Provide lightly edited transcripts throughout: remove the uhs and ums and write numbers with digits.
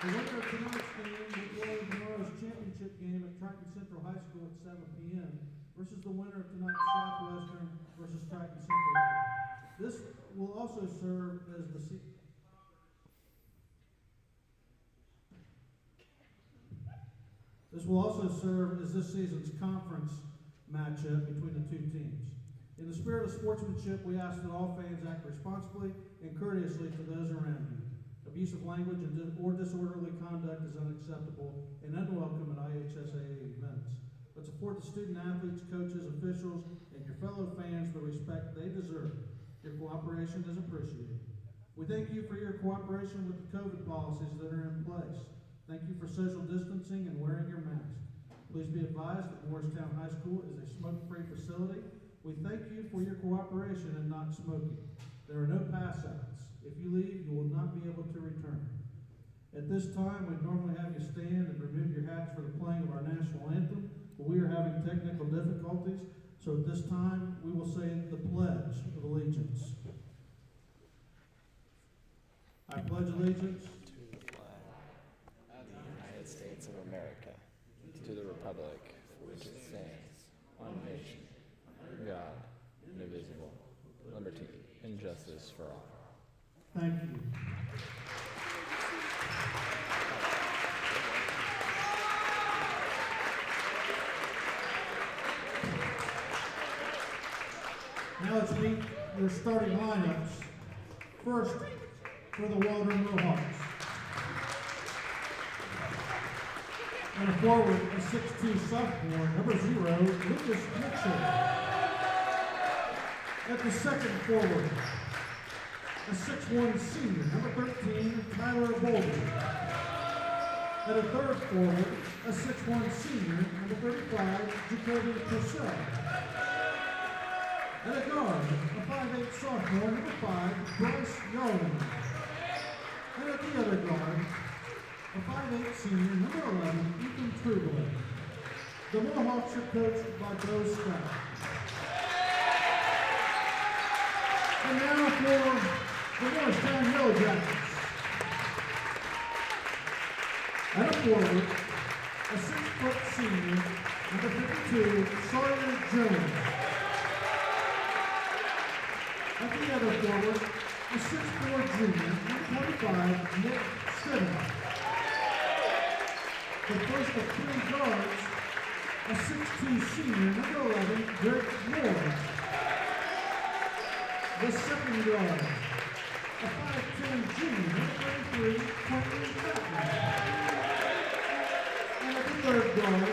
The winner of tonight's game will play tomorrow's championship game at Triton Central High School at 7 p.m. versus the winner of tonight's Southwestern versus Triton Central game. This will also serve as the this season's conference matchup between the two teams. In the spirit of sportsmanship, we ask that all fans act responsibly and courteously to those around you. Abusive language or disorderly conduct is unacceptable and unwelcome at IHSAA events. Let's afford the student athletes, coaches, officials, and your fellow fans the respect they deserve. Your cooperation is appreciated. We thank you for your cooperation with the COVID policies that are in place. Thank you for social distancing and wearing your mask. Please be advised that Morristown High School is a smoke-free facility. We thank you for your cooperation in not smoking. There are no pass-outs. If you leave, you will not be able to return. At this time, we'd normally have you stand and remove your hats for the playing of our national anthem, but we are having technical difficulties, so at this time, we will say the Pledge of Allegiance. I pledge allegiance to the flag of the United States of America, to the republic for which it stands, one nation, under God, indivisible, liberty and justice for all. Thank you. Now let's meet your starting lineups. First, for the Waldron Mohawks. And a forward, a 6'2 sophomore, number 0, Lucas Mitchell. At the second forward, a 6'1 senior, number 13, Tyler Waldron. At a third forward, a 6'1 senior, number 35, Jacoby Purcell. At a guard, a 5'8 sophomore, number 5, Bryce Yarling. And at the other guard, a 5'8 senior, number 11, Ethan Trueblood. The Mohawks are coached by Bo Scott. And now for the Morristown Yellow Jackets. At a forward, a 6-foot senior, number 52, Sawyer Jones. At the other forward, a 6'4 junior, number 25, Nick Stidham. The first of 3 guards, a 6'2 senior, number 11, Greg Moore. The second guard, a 5'10 junior, number 33, Quentin Chapman. And at the third guard,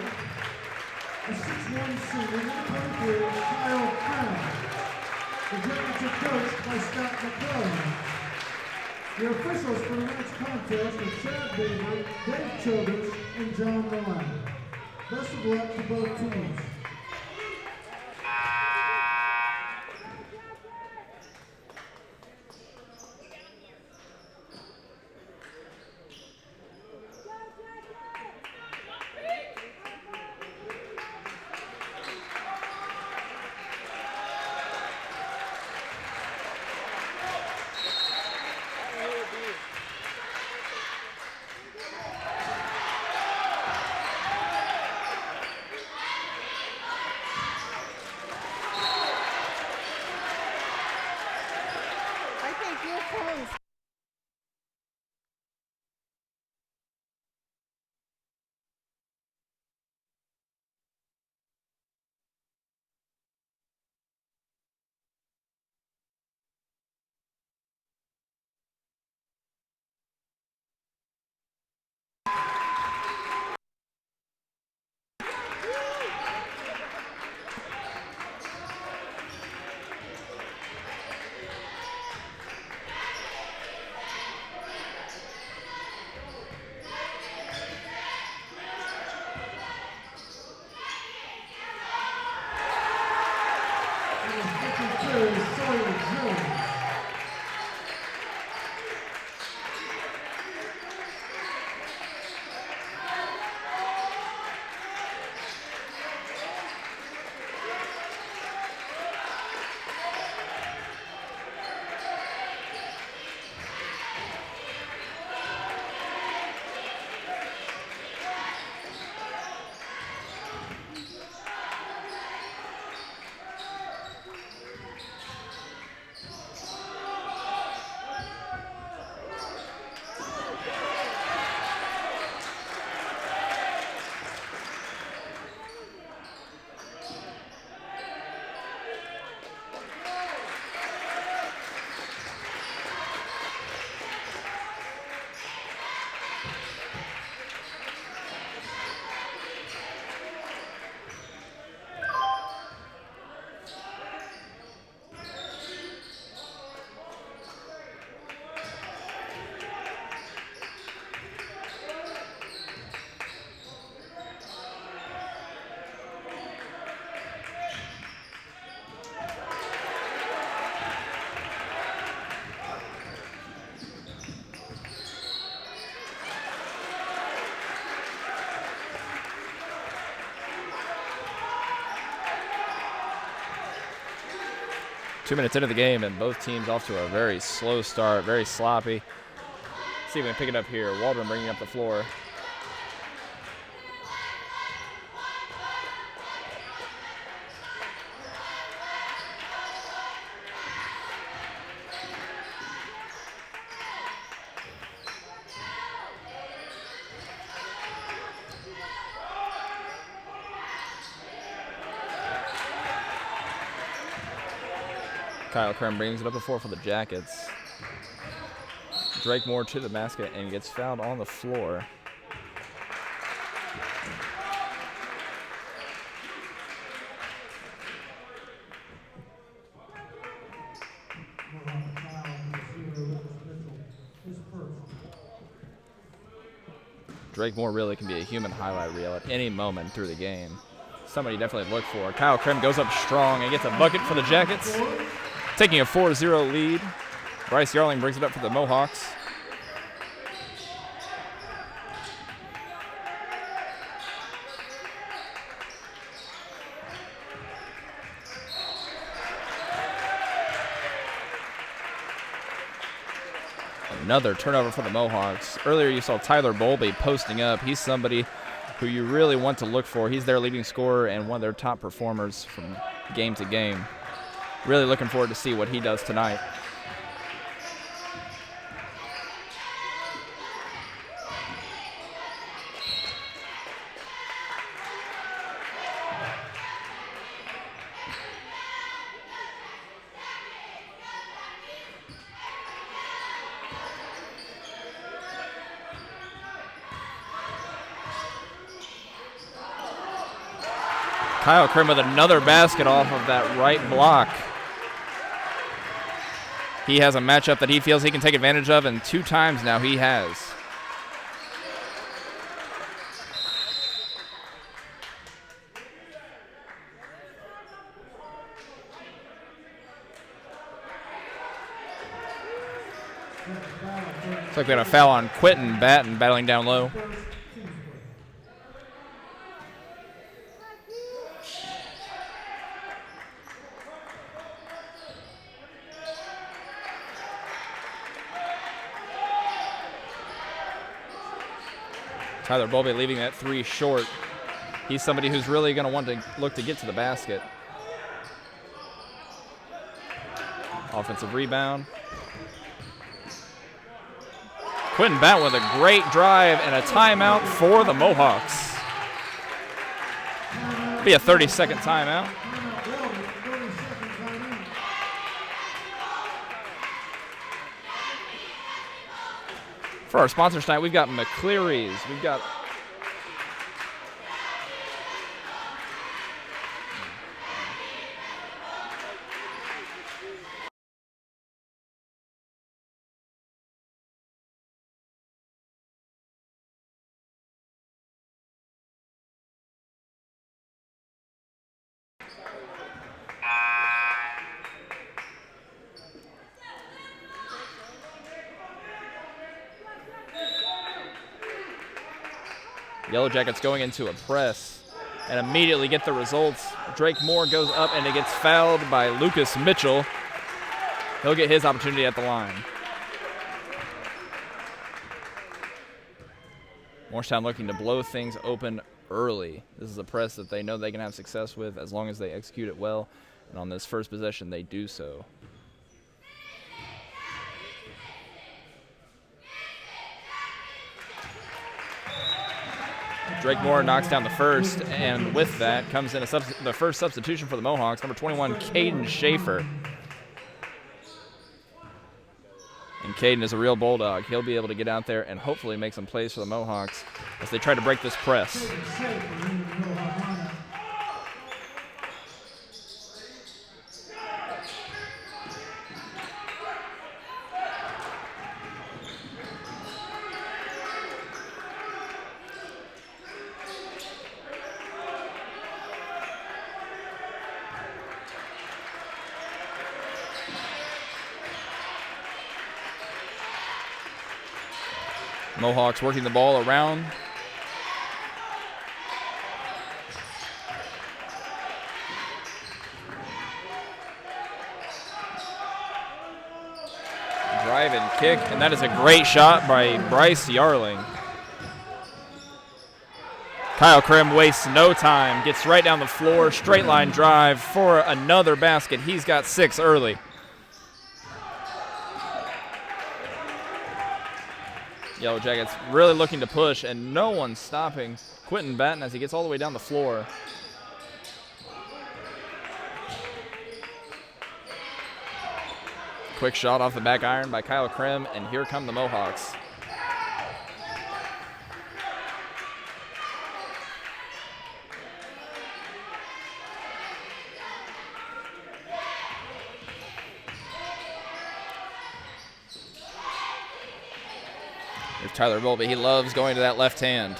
a 6'1 senior, number 23, Kyle Crown. The Jackets are coached by Scott McClellan. The officials for tonight's contest are Chad Baber, Dave Childers, and John Milan. Best of luck to both teams. 2 minutes into the game, and both teams off to a very slow start, very sloppy. See if we can pick it up here. Waldron bringing up the floor. Kyle Krim brings it up the floor for the Jackets. Drake Moore to the basket and gets fouled on the floor. Drake Moore really can be a human highlight reel at any moment through the game. Somebody definitely look for. Kyle Krim goes up strong and gets a bucket for the Jackets, taking a 4-0 lead. Bryce Yarling brings it up for the Mohawks. Another turnover for the Mohawks. Earlier you saw Tyler Bowlby posting up. He's somebody who you really want to look for. He's their leading scorer and one of their top performers from game to game. Really looking forward to see what he does tonight. Kyle Krim with another basket off of that right block. He has a matchup that he feels he can take advantage of, and 2 times now he has. Looks like we had a foul on Quentin Batten battling down low. Tyler Bowlby leaving that 3 short. He's somebody who's really going to want to look to get to the basket. Offensive rebound. Quentin Batten with a great drive and a timeout for the Mohawks. Be a 30-second timeout. For our sponsors tonight, we've got McCleary's. We've got Yellow Jackets going into a press and immediately get the results. Drake Moore goes up and it gets fouled by Lucas Mitchell. He'll get his opportunity at the line. Morristown looking to blow things open early. This is a press that they know they can have success with as long as they execute it well. And on this first possession, they do so. Drake Moore knocks down the first, and with that comes in the first substitution for the Mohawks, number 21, Caden Schaefer. And Caden is a real bulldog. He'll be able to get out there and hopefully make some plays for the Mohawks as they try to break this press. Mohawks working the ball around. drive and kick, and that is a great shot by Bryce Yarling. Kyle Krim wastes no time, gets right down the floor, straight line drive for another basket. He's got 6 early. Yellow Jackets really looking to push, and no one's stopping Quentin Batten as he gets all the way down the floor. Quick shot off the back iron by Kyle Krim, and here come the Mohawks. There's Tyler Bowlby. He loves going to that left hand.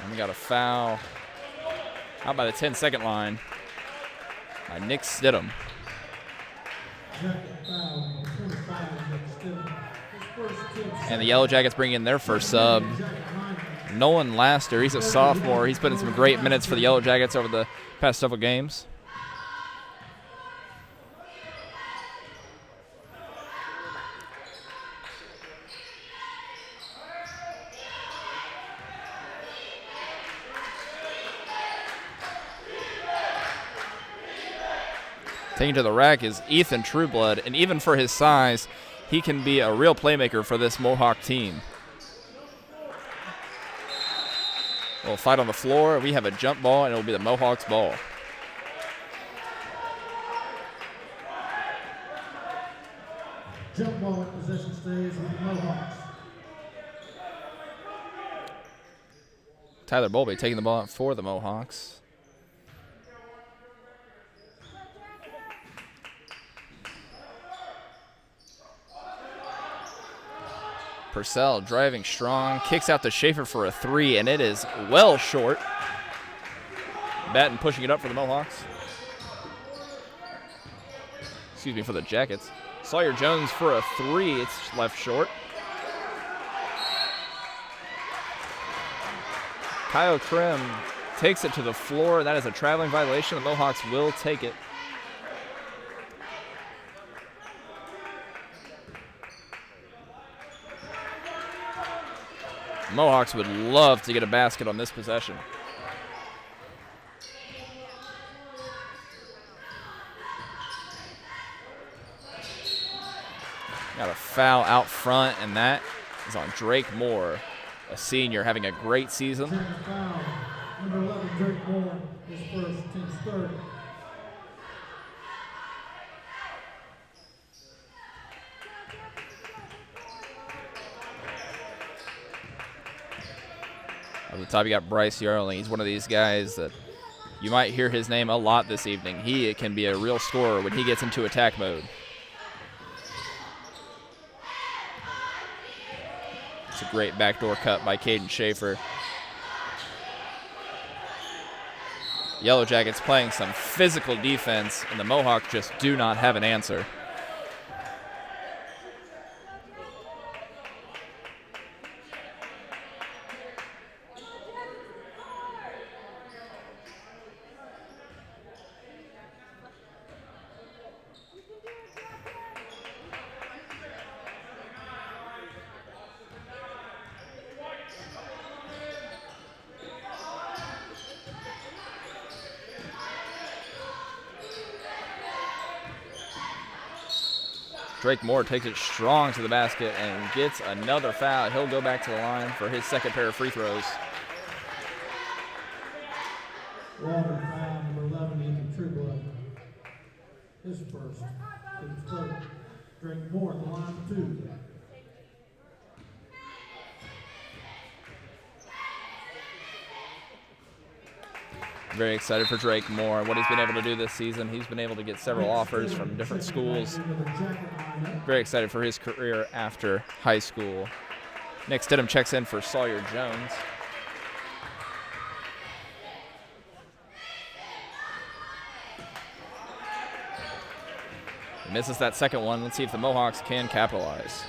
And we got a foul out by the 10-second line by Nick Stidham. And the Yellow Jackets bring in their first sub. Nolan Laster, he's a sophomore. He's put in some great minutes for the Yellow Jackets over the past several games. Taking to the rack is Ethan Trueblood, and even for his size, he can be a real playmaker for this Mohawk team. We'll fight on the floor. We have a jump ball, and it will be the Mohawks' ball. Jump ball at possession stays with the Mohawks. Tyler Bowlby taking the ball for the Mohawks. Purcell driving strong, kicks out to Schaefer for a 3, and it is well short. Batten pushing it up for the Mohawks. Excuse me, for the Jackets. Sawyer Jones for a 3, it's left short. Kyle Krim takes it to the floor. That is a traveling violation. The Mohawks will take it. Mohawks would love to get a basket on this possession. Got a foul out front, and that is on Drake Moore, a senior having a great season. Foul. Number 11, Drake Moore, his first, team's third. At the top, you got Bryce Yarling. He's one of these guys that you might hear his name a lot this evening. He can be a real scorer when he gets into attack mode. It's a great backdoor cut by Caden Schaefer. Yellow Jackets playing some physical defense, and the Mohawks just do not have an answer. Drake Moore takes it strong to the basket and gets another foul. He'll go back to the line for his second pair of free throws. Waldron foul, number 11, Ethan Trueblood. His first, team's third. Drake Moore at the line for 2. Very excited for Drake Moore, what he's been able to do this season. He's been able to get several offers from different schools. Very excited for his career after high school. Nick Stidham checks in for Sawyer Jones. He misses that second one. Let's see if the Mohawks can capitalize.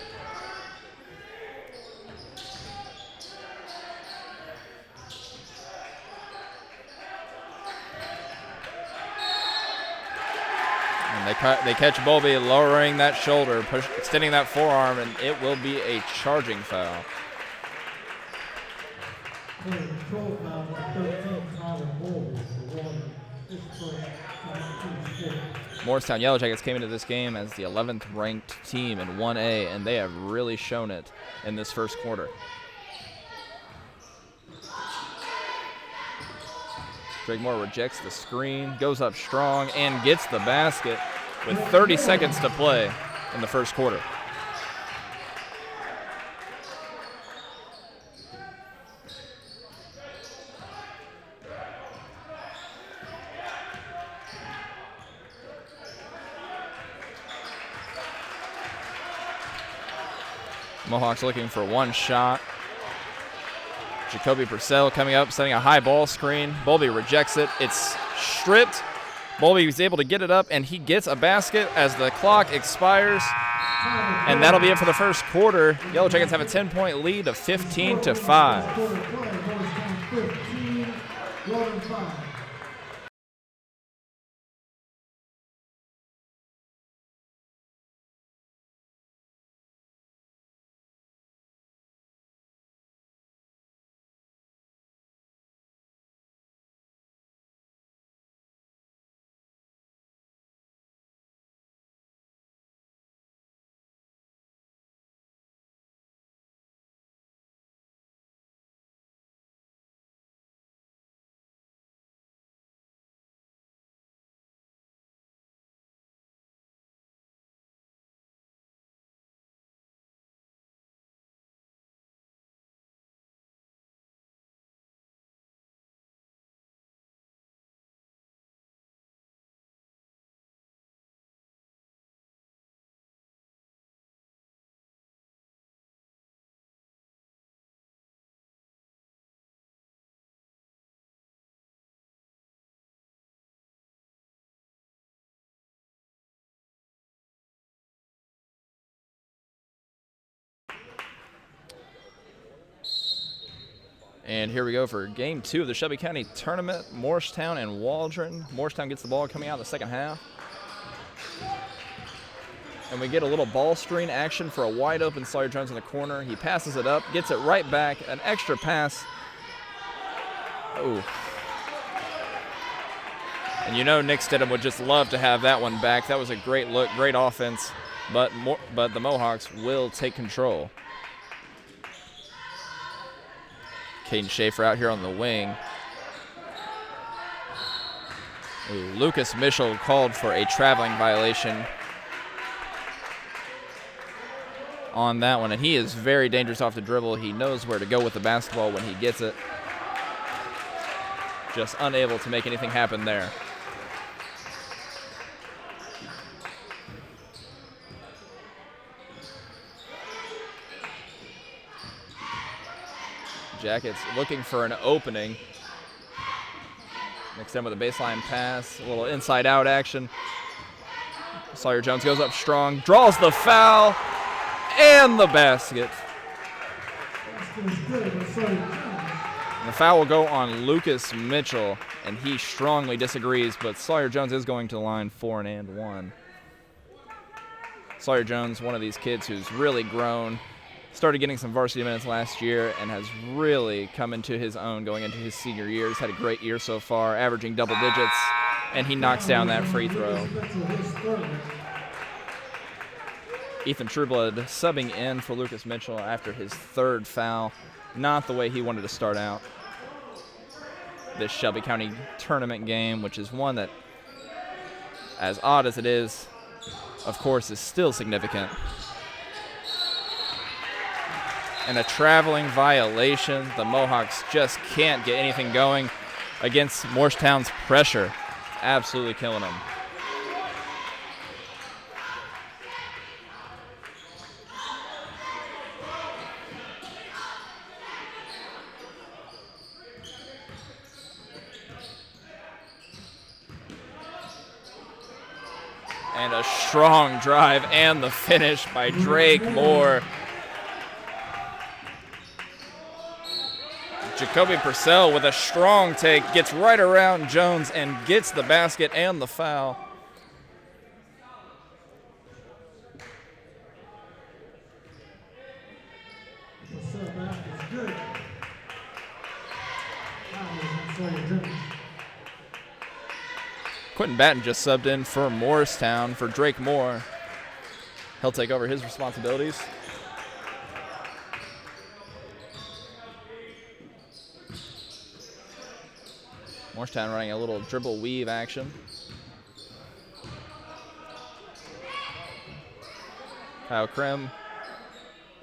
They catch Bowlby lowering that shoulder, extending that forearm, and it will be a charging foul. Control foul, 13 foul on Bowlby for Waldron. His first team. Morristown Yellow Jackets came into this game as the 11th ranked team in 1A, and they have really shown it in this first quarter. Drake Moore rejects the screen, goes up strong, and gets the basket with 30 seconds to play in the first quarter. Mohawks looking for one shot. Jacoby Purcell coming up, setting a high ball screen. Bowlby rejects it. It's stripped. Bowlby is able to get it up, and he gets a basket as the clock expires. And that'll be it for the first quarter. Yellow Jackets have a 10-point lead of 15-5. And here we go for game 2 of the Shelby County Tournament, Morristown and Waldron. Morristown gets the ball coming out in the second half. And we get a little ball screen action for a wide open Sawyer Jones in the corner. He passes it up, gets it right back, an extra pass. Ooh. And you know Nick Stidham would just love to have that one back. That was a great look, great offense, but the Mohawks will take control. Caden Schaefer out here on the wing. Ooh, Lucas Mitchell called for a traveling violation on that one, and he is very dangerous off the dribble. He knows where to go with the basketball when he gets it. Just unable to make anything happen there. Jackets looking for an opening. Next time with a baseline pass, a little inside-out action. Sawyer Jones goes up strong, draws the foul, and the basket. And the foul will go on Lucas Mitchell, and he strongly disagrees, but Sawyer Jones is going to the line for an and one. Sawyer Jones, one of these kids who's really grown, started getting some varsity minutes last year and has really come into his own going into his senior year. He's had a great year so far, averaging double digits, and he knocks down that free throw. Ethan Trueblood subbing in for Lucas Mitchell after his third foul. Not the way he wanted to start out this Shelby County tournament game, which is one that, as odd as it is, of course, is still significant. And a traveling violation. The Mohawks just can't get anything going against Morristown's pressure. Absolutely killing them. And a strong drive and the finish by Drake Moore. Jacoby Purcell with a strong take, gets right around Jones and gets the basket and the foul. Sawyer Jones. Quentin Batten just subbed in for Morristown for Drake Moore. He'll take over his responsibilities. Morristown running a little dribble weave action. Kyle Krim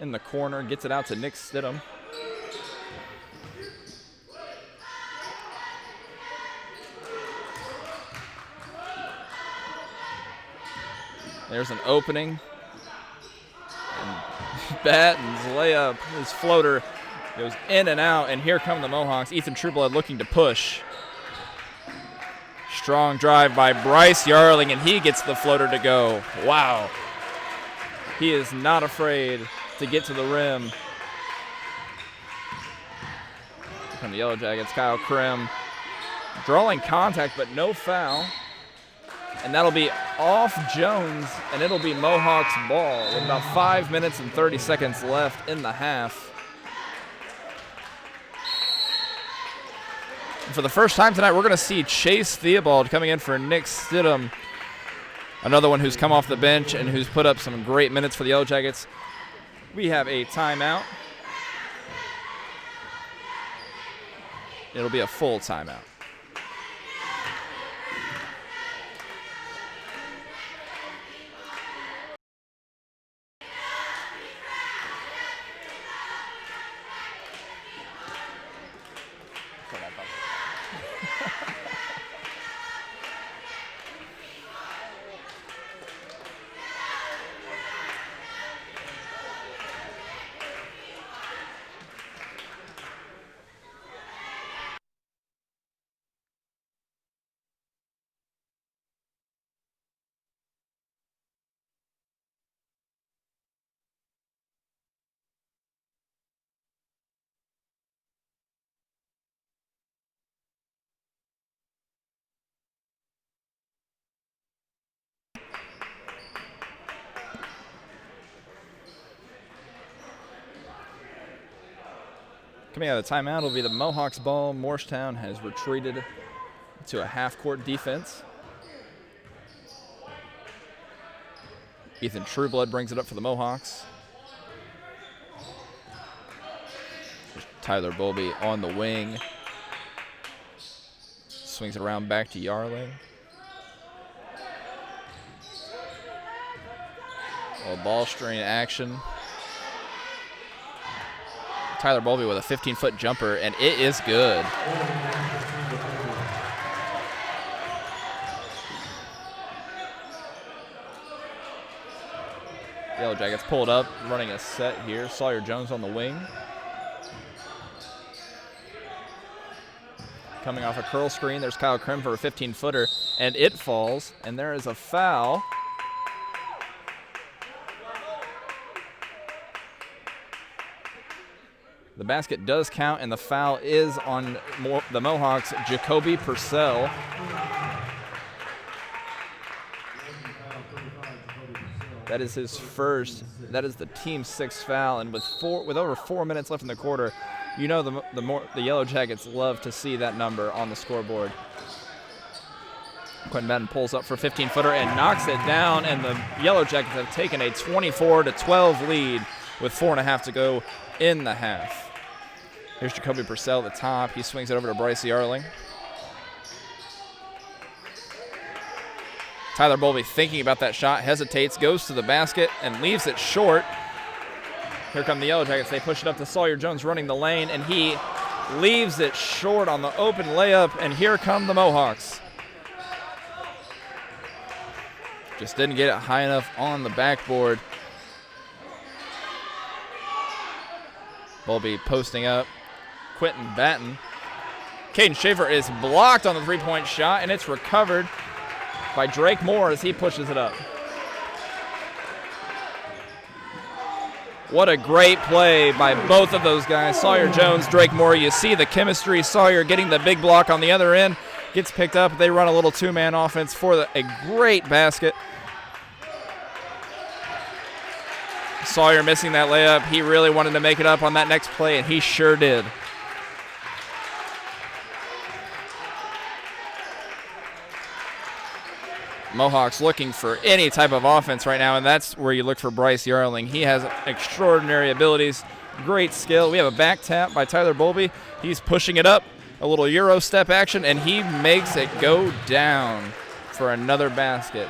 in the corner, gets it out to Nick Stidham. There's an opening. And Batten's layup, his floater goes in and out, and here come the Mohawks. Ethan Trueblood looking to push. Strong drive by Bryce Yarling, and he gets the floater to go. Wow. He is not afraid to get to the rim. From the Yellow Jackets, Kyle Krim drawing contact, but no foul. And that'll be off Jones, and it'll be Mohawks ball with about 5 minutes and 30 seconds left in the half. And for the first time tonight, we're going to see Chase Theobald coming in for Nick Stidham, another one who's come off the bench and who's put up some great minutes for the Yellow Jackets. We have a timeout. It'll be a full timeout. Coming out of the timeout will be the Mohawks ball. Morristown has retreated to a half-court defense. Ethan Trueblood brings it up for the Mohawks. Tyler Bowlby on the wing. Swings it around back to Yarling. A ball strain action. Tyler Bowlby with a 15-foot jumper, and it is good. Yellow Jackets pulled up, running a set here. Sawyer Jones on the wing. Coming off a curl screen, there's Kyle Krim for a 15-footer, and it falls, and there is a foul. The basket does count, and the foul is on the Mohawks, Jacoby Purcell. That is his first. That is the team's sixth foul, and with over 4 minutes left in the quarter, you know the Yellow Jackets love to see that number on the scoreboard. Quentin Batten pulls up for a 15-footer and knocks it down, and the Yellow Jackets have taken a 24-12 lead with 4.5 to go in the half. Here's Jacoby Purcell at the top. He swings it over to Bryce Yarling. Tyler Bowlby thinking about that shot, hesitates, goes to the basket, and leaves it short. Here come the Yellow Jackets. They push it up to Sawyer Jones running the lane, and he leaves it short on the open layup, and here come the Mohawks. Just didn't get it high enough on the backboard. Bowlby posting up. Quentin Batten. Caden Schaefer is blocked on the three-point shot, and it's recovered by Drake Moore as he pushes it up. What a great play by both of those guys, Sawyer Jones, Drake Moore. You see the chemistry. Sawyer getting the big block on the other end. Gets picked up. They run a little two-man offense for a great basket. Sawyer missing that layup. He really wanted to make it up on that next play, and he sure did. Mohawks looking for any type of offense right now, and that's where you look for Bryce Yarling. He has extraordinary abilities, great skill. We have a back tap by Tyler Bowlby. He's pushing it up, a little Euro step action, and he makes it go down for another basket.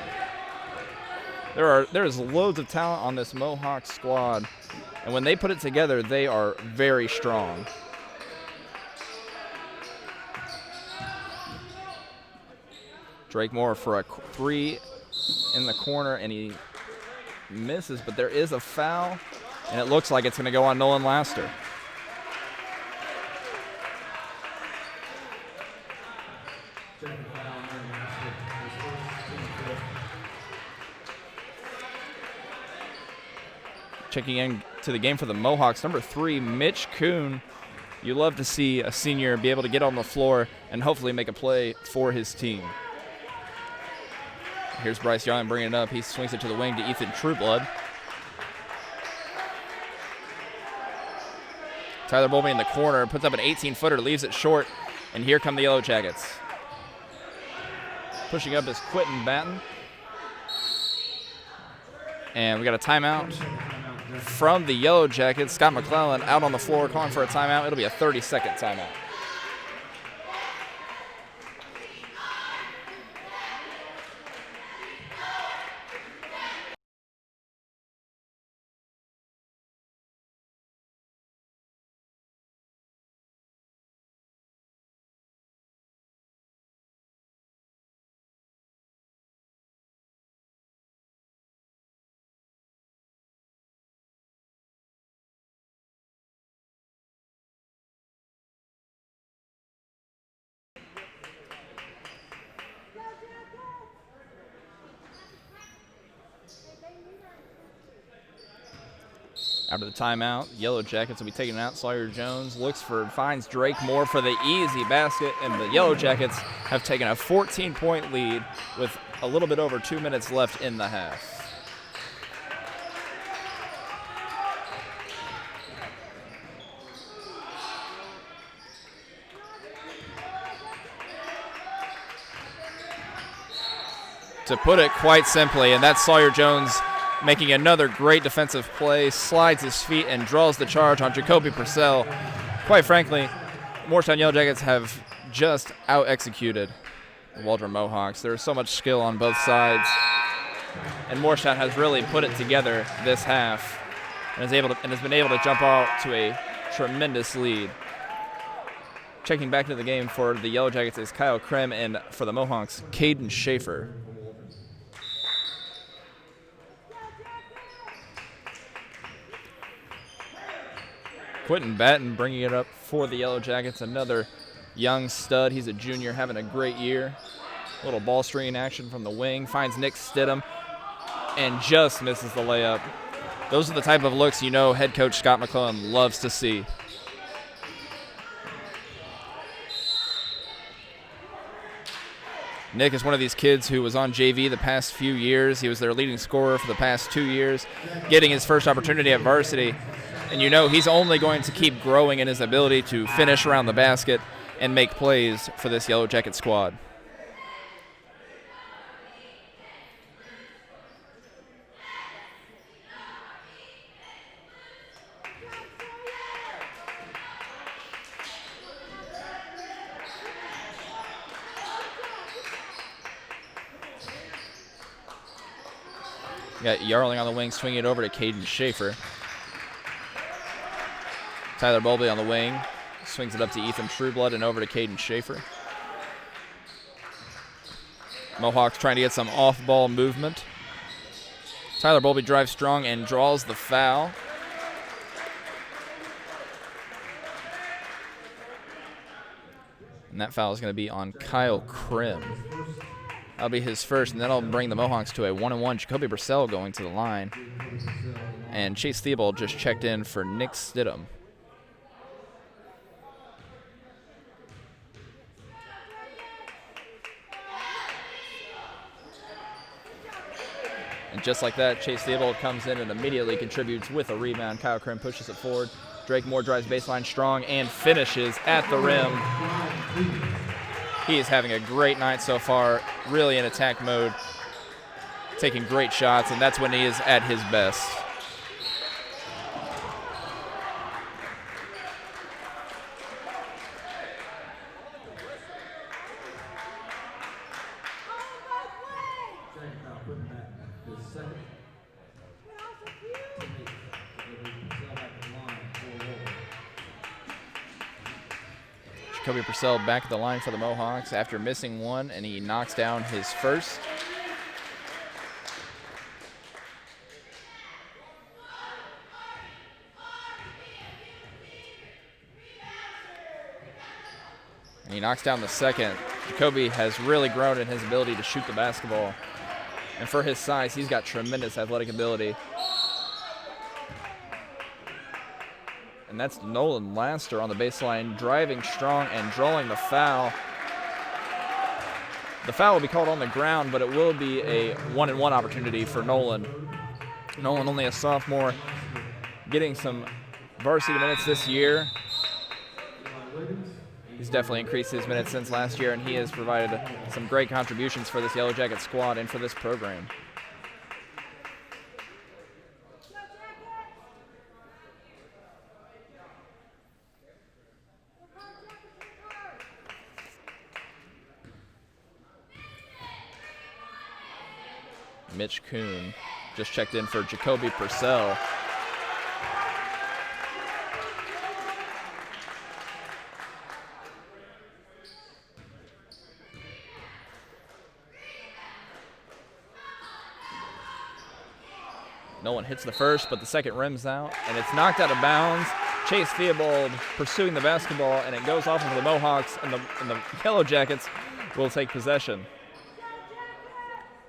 There is loads of talent on this Mohawk squad, and when they put it together, they are very strong. Drake Moore for a three in the corner, and he misses, but there is a foul, and it looks like it's going to go on Nolan Laster. Checking in to the game for the Mohawks, number 3, Mitch Kuhn. You love to see a senior be able to get on the floor and hopefully make a play for his team. Here's Bryce Yarling bringing it up. He swings it to the wing to Ethan Trueblood. Tyler Bowlby in the corner, puts up an 18-footer, leaves it short, and here come the Yellow Jackets. Pushing up is Quentin Batten. And we got a timeout from the Yellow Jackets. Scott McClellan out on the floor calling for a timeout. It'll be a 30-second timeout. After the timeout, Yellow Jackets will be taking it out. Sawyer Jones finds Drake Moore for the easy basket, and the Yellow Jackets have taken a 14-point lead with a little bit over 2 minutes left in the half. To put it quite simply, and that's Sawyer Jones making another great defensive play, slides his feet and draws the charge on Jacoby Purcell. Quite frankly, Morristown Yellow Jackets have just out-executed the Waldron Mohawks. There is so much skill on both sides, and Morristown has really put it together this half and has been able to jump out to a tremendous lead. Checking back into the game for the Yellow Jackets is Kyle Krem, and for the Mohawks, Caden Schaefer. Quentin Batten bringing it up for the Yellow Jackets, another young stud. He's a junior, having a great year. A little ball screen action from the wing, finds Nick Stidham, and just misses the layup. Those are the type of looks you know head coach Scott McClellan loves to see. Nick is one of these kids who was on JV the past few years. He was their leading scorer for the past 2 years, getting his first opportunity at varsity. And you know he's only going to keep growing in his ability to finish around the basket and make plays for this Yellow Jacket squad. Got Yarling on the wing, swinging it over to Caden Schaefer. Tyler Bowlby on the wing, swings it up to Ethan Trueblood and over to Caden Schaefer. Mohawks trying to get some off-ball movement. Tyler Bowlby drives strong and draws the foul. And that foul is going to be on Kyle Krim. That'll be his first, and that'll bring the Mohawks to a 1-1. Jacoby Purcell going to the line. And Chase Theobald just checked in for Nick Stidham. And just like that, Chase Theobald comes in and immediately contributes with a rebound. Kyle Krim pushes it forward. Drake Moore drives baseline strong and finishes at the rim. He is having a great night so far, really in attack mode. taking great shots, and that's when he is at his best. Jacoby Purcell back at the line for the Mohawks after missing one, and he knocks down his first. And he knocks down the second. Jacoby has really grown in his ability to shoot the basketball. And for his size, he's got tremendous athletic ability. And that's Nolan Laster on the baseline, driving strong and drawing the foul. The foul will be called on the ground, but it will be a 1-and-1 opportunity for Nolan. Nolan, only a sophomore, getting some varsity minutes this year. He's definitely increased his minutes since last year, and he has provided some great contributions for this Yellow Jacket squad and for this program. Mitch Kuhn just checked in for Jacoby Purcell. No one hits the first, but the second rims out, and it's knocked out of bounds. Chase Theobald pursuing the basketball, and it goes off into the Mohawks, and the Yellow Jackets will take possession.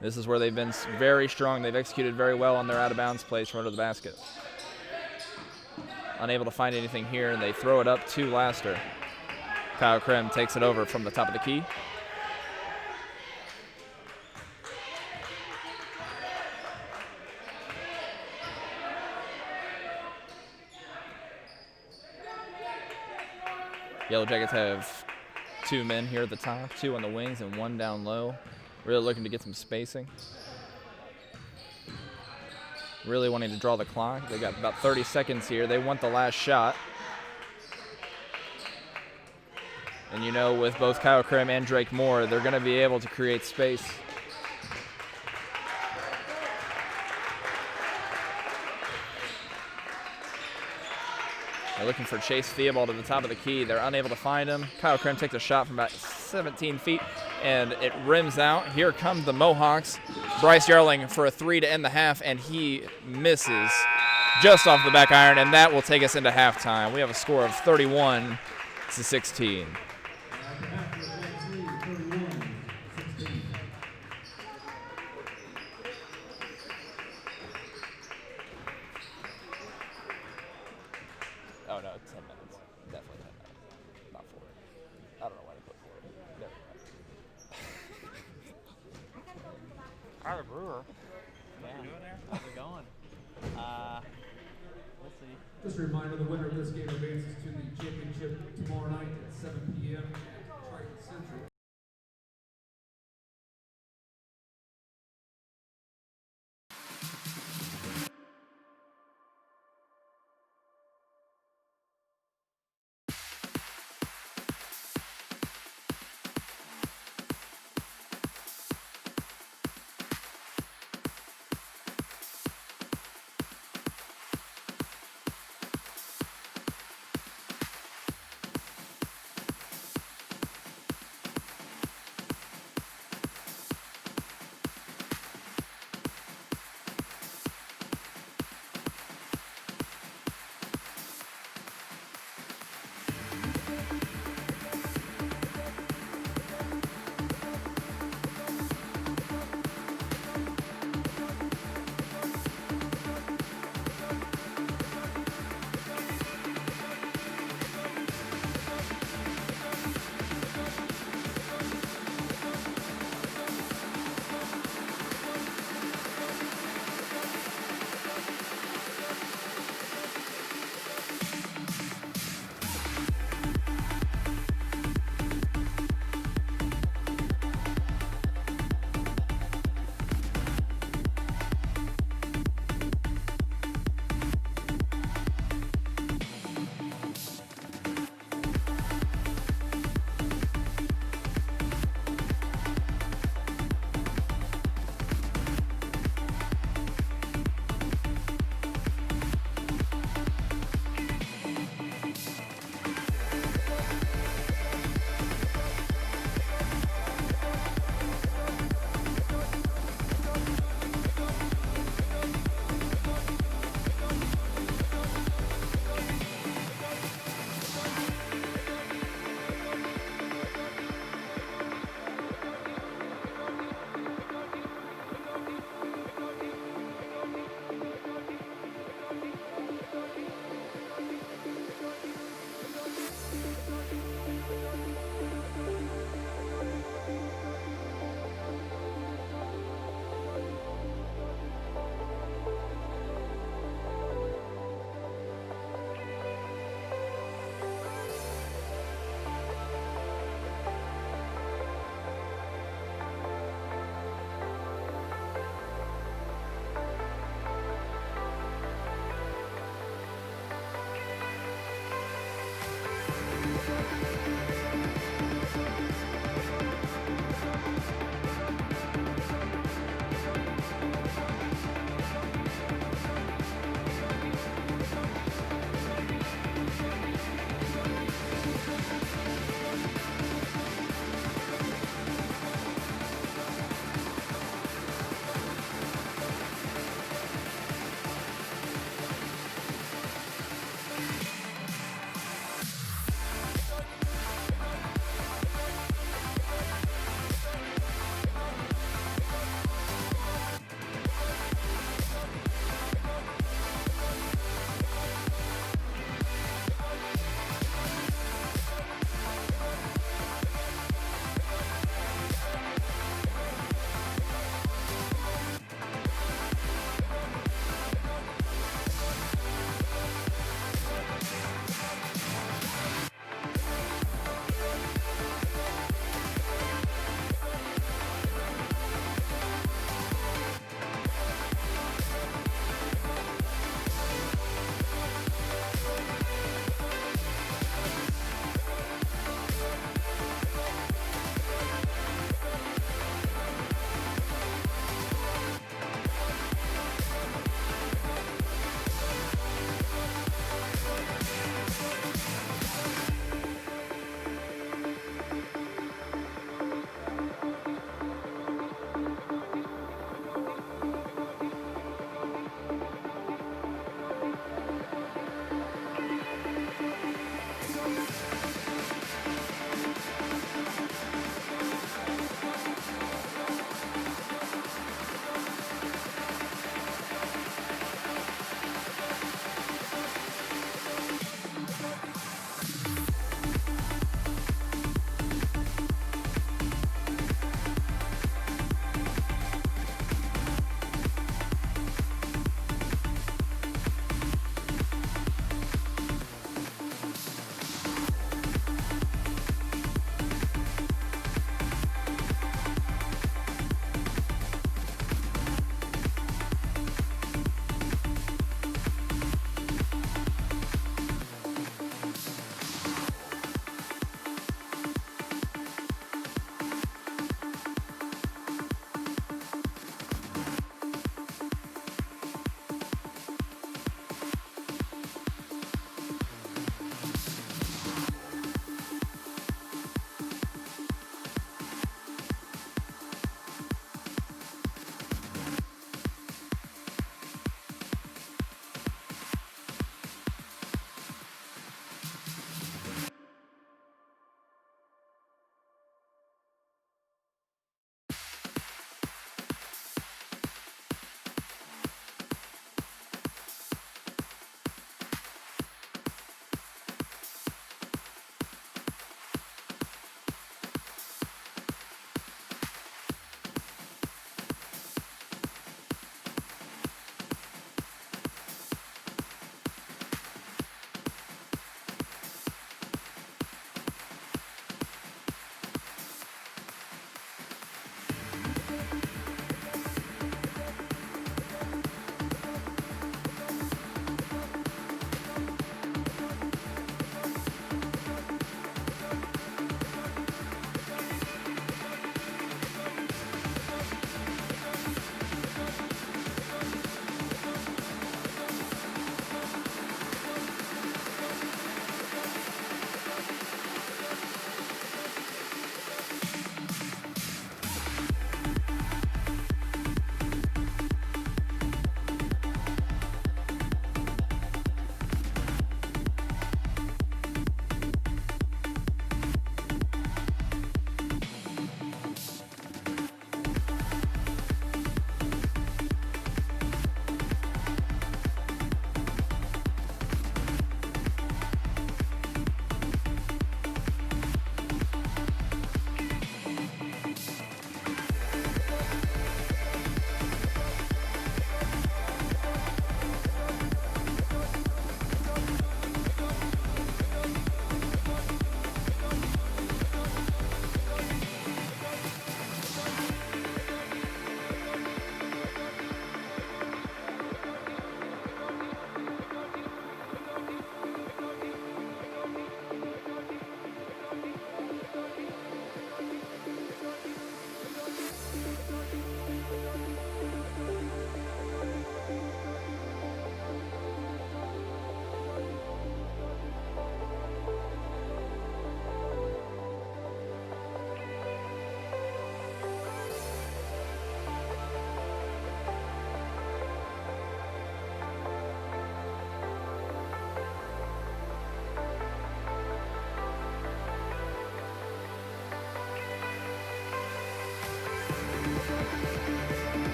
This is where they've been very strong. They've executed very well on their out-of-bounds plays from under the basket. Unable to find anything here, and they throw it up to Laster. Kyle Krem takes it over from the top of the key. Yellow Jackets have two men here at the top, two on the wings and one down low. Really looking to get some spacing. Really wanting to draw the clock. They got about 30 seconds here. They want the last shot. And you know, with both Kyle Krim and Drake Moore, they're going to be able to create space. They're looking for Chase Theobald at the top of the key. They're unable to find him. Kyle Krim takes a shot from about 17 feet, and it rims out. Here come the Mohawks. Bryce Yarling for a three to end the half, and he misses just off the back iron, and that will take us into halftime. We have a score of 31-16. Oh, no, 10 minutes. Definitely 10 minutes. Not 4. I don't know why they put 4. Never mind. Tyler Brewer. What are you doing there? How's it going? We'll see. Just a reminder, the winner of this game advances to the championship tomorrow night at 7 p.m. at Triton Central.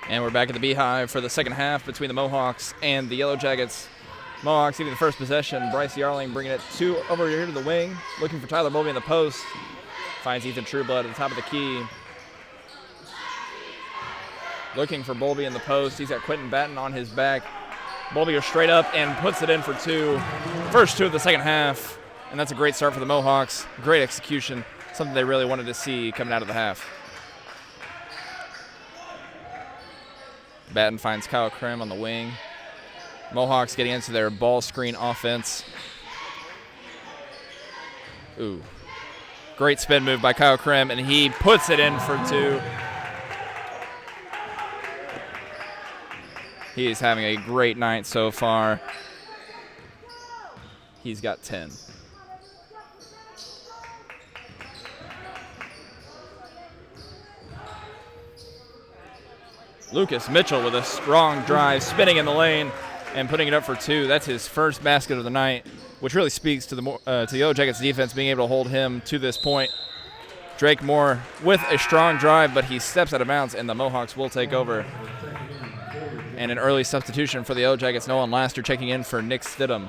And we're back at the Beehive for the second half between the Mohawks and the Yellow Jackets. Mohawks getting the first possession. Bryce Yarling bringing it over here to the wing, looking for Tyler Bowlby in the post. Finds Ethan Trueblood at the top of the key. Looking for Bowlby in the post. He's got Quentin Batten on his back. Bowlby goes straight up and puts it in for two. First two of the second half. And that's a great start for the Mohawks. Great execution. Something they really wanted to see coming out of the half. Batten finds Kyle Krim on the wing. Mohawks getting into their ball screen offense. Ooh. Great spin move by Kyle Krim, and he puts it in for two. He is having a great night so far. He's got 10. Lucas Mitchell with a strong drive, spinning in the lane and putting it up for two. That's his first basket of the night, which really speaks to the Yellow Jackets defense being able to hold him to this point. Drake Moore with a strong drive, but he steps out of bounds, and the Mohawks will take over. And an early substitution for the Yellow Jackets, Nolan Laster checking in for Nick Stidham.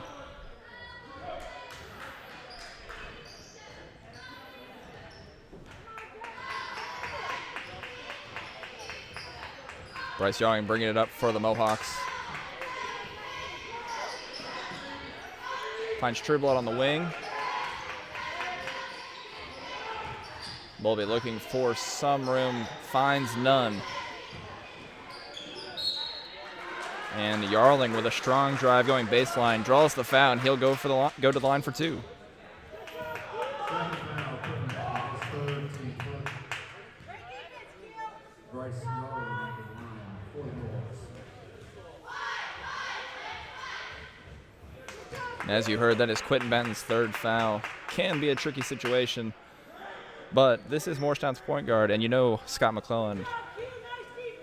Bryce Yarling bringing it up for the Mohawks. Finds Trueblood on the wing. Bowlby looking for some room, finds none. And Yarling with a strong drive going baseline, draws the foul, and he'll go to the line for two. As you heard, that is Quentin Batten's third foul. Can be a tricky situation, but this is Morristown's point guard, and you know Scott McClellan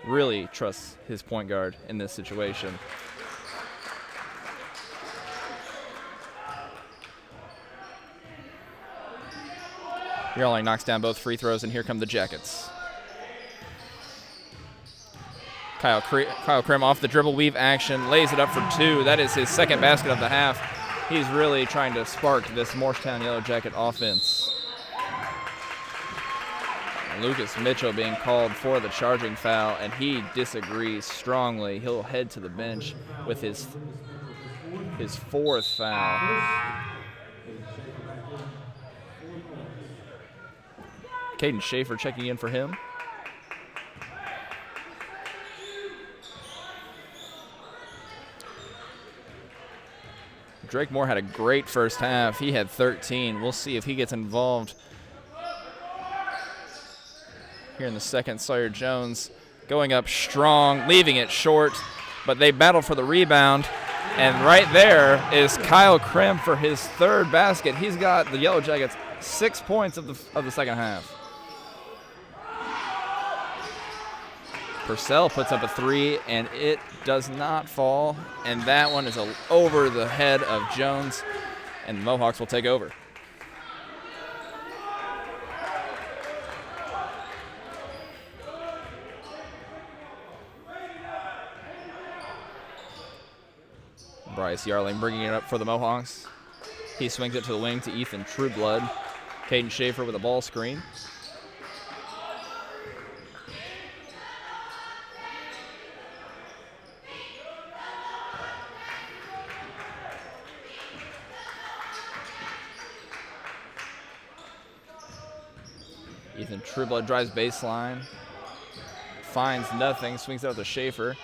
really trusts his point guard in this situation. Yarling knocks down both free throws, and here come the Jackets. Kyle Krim off the dribble weave action, lays it up for two. That is his second basket of the half. He's really trying to spark this Morristown Yellow Jacket offense. Lucas Mitchell being called for the charging foul, and he disagrees strongly. He'll head to the bench with his fourth foul. Caden Schaefer checking in for him. Drake Moore had a great first half. He had 13. We'll see if he gets involved here in the second. Sawyer Jones going up strong, leaving it short, but they battle for the rebound. And right there is Kyle Krim for his third basket. He's got the Yellow Jackets 6 points of the second half. Purcell puts up a three, and it does not fall. And that one is over the head of Jones, and the Mohawks will take over. Bryce Yarling bringing it up for the Mohawks. He swings it to the wing to Ethan Trueblood. Caden Schaefer with a ball screen. Ethan Trueblood drives baseline, finds nothing, swings out to Schaefer.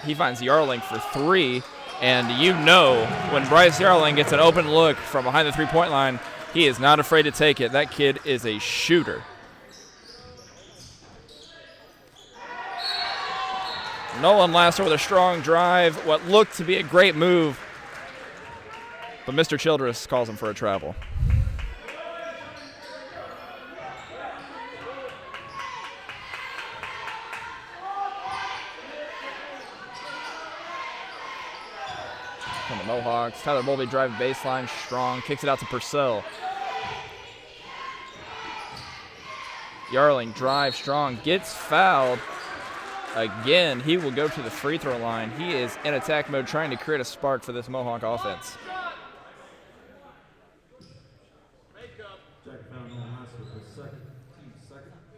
He finds Yarling for three, and you know when Bryce Yarling gets an open look from behind the three-point line, he is not afraid to take it. That kid is a shooter. Nolan Laster with a strong drive, what looked to be a great move, but Mr. Childress calls him for a travel. From the Mohawks, Tyler Bowlby drive baseline, strong, kicks it out to Purcell. Yarling drive strong, gets fouled, again. He will go to the free throw line. He is in attack mode, trying to create a spark for this Mohawk offense.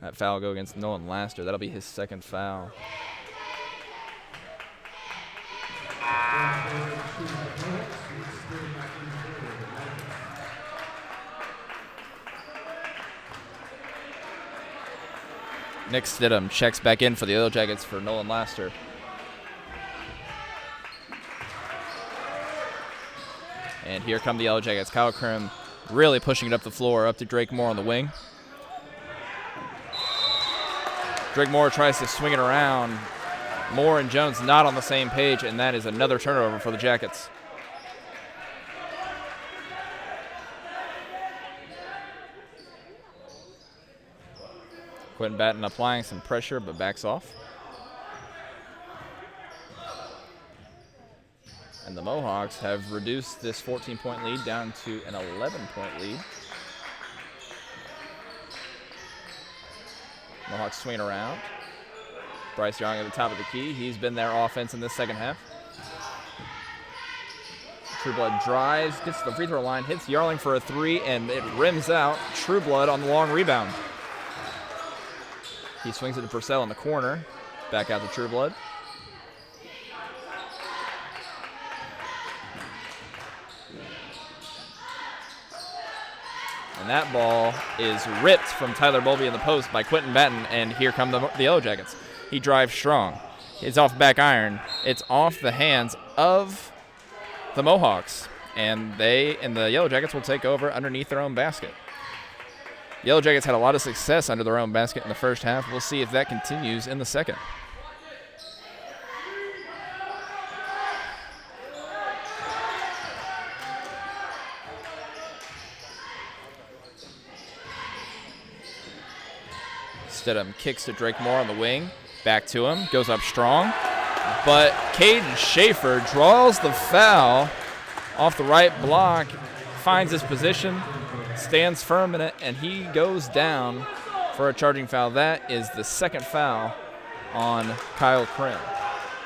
That foul will go against Nolan Laster. That'll be his second foul. Nick Stidham checks back in for the Yellow Jackets for Nolan Laster. And here come the Yellow Jackets. Kyle Krim really pushing it up the floor, up to Drake Moore on the wing. Drake Moore tries to swing it around. Moore and Jones not on the same page, and that is another turnover for the Jackets. Quentin Batten applying some pressure, but backs off. And the Mohawks have reduced this 14-point lead down to an 11-point lead. Mohawks swing around. Bryce Young at the top of the key. He's been their offense in this second half. Trueblood drives, gets to the free throw line, hits Yarling for a three, and it rims out. Trueblood on the long rebound. He swings it to Purcell in the corner. Back out to Trueblood. And that ball is ripped from Tyler Bowlby in the post by Quentin Batten, and here come the Yellow Jackets. He drives strong. It's off back iron. It's off the hands of the Mohawks, and the Yellow Jackets will take over underneath their own basket. Yellow Jackets had a lot of success under their own basket in the first half. We'll see if that continues in the second. Stidham kicks to Drake Moore on the wing. Back to him. Goes up strong. But Caden Schaefer draws the foul off the right block. Finds his position. Stands firm in it. And he goes down for a charging foul. That is the second foul on Kyle Krim.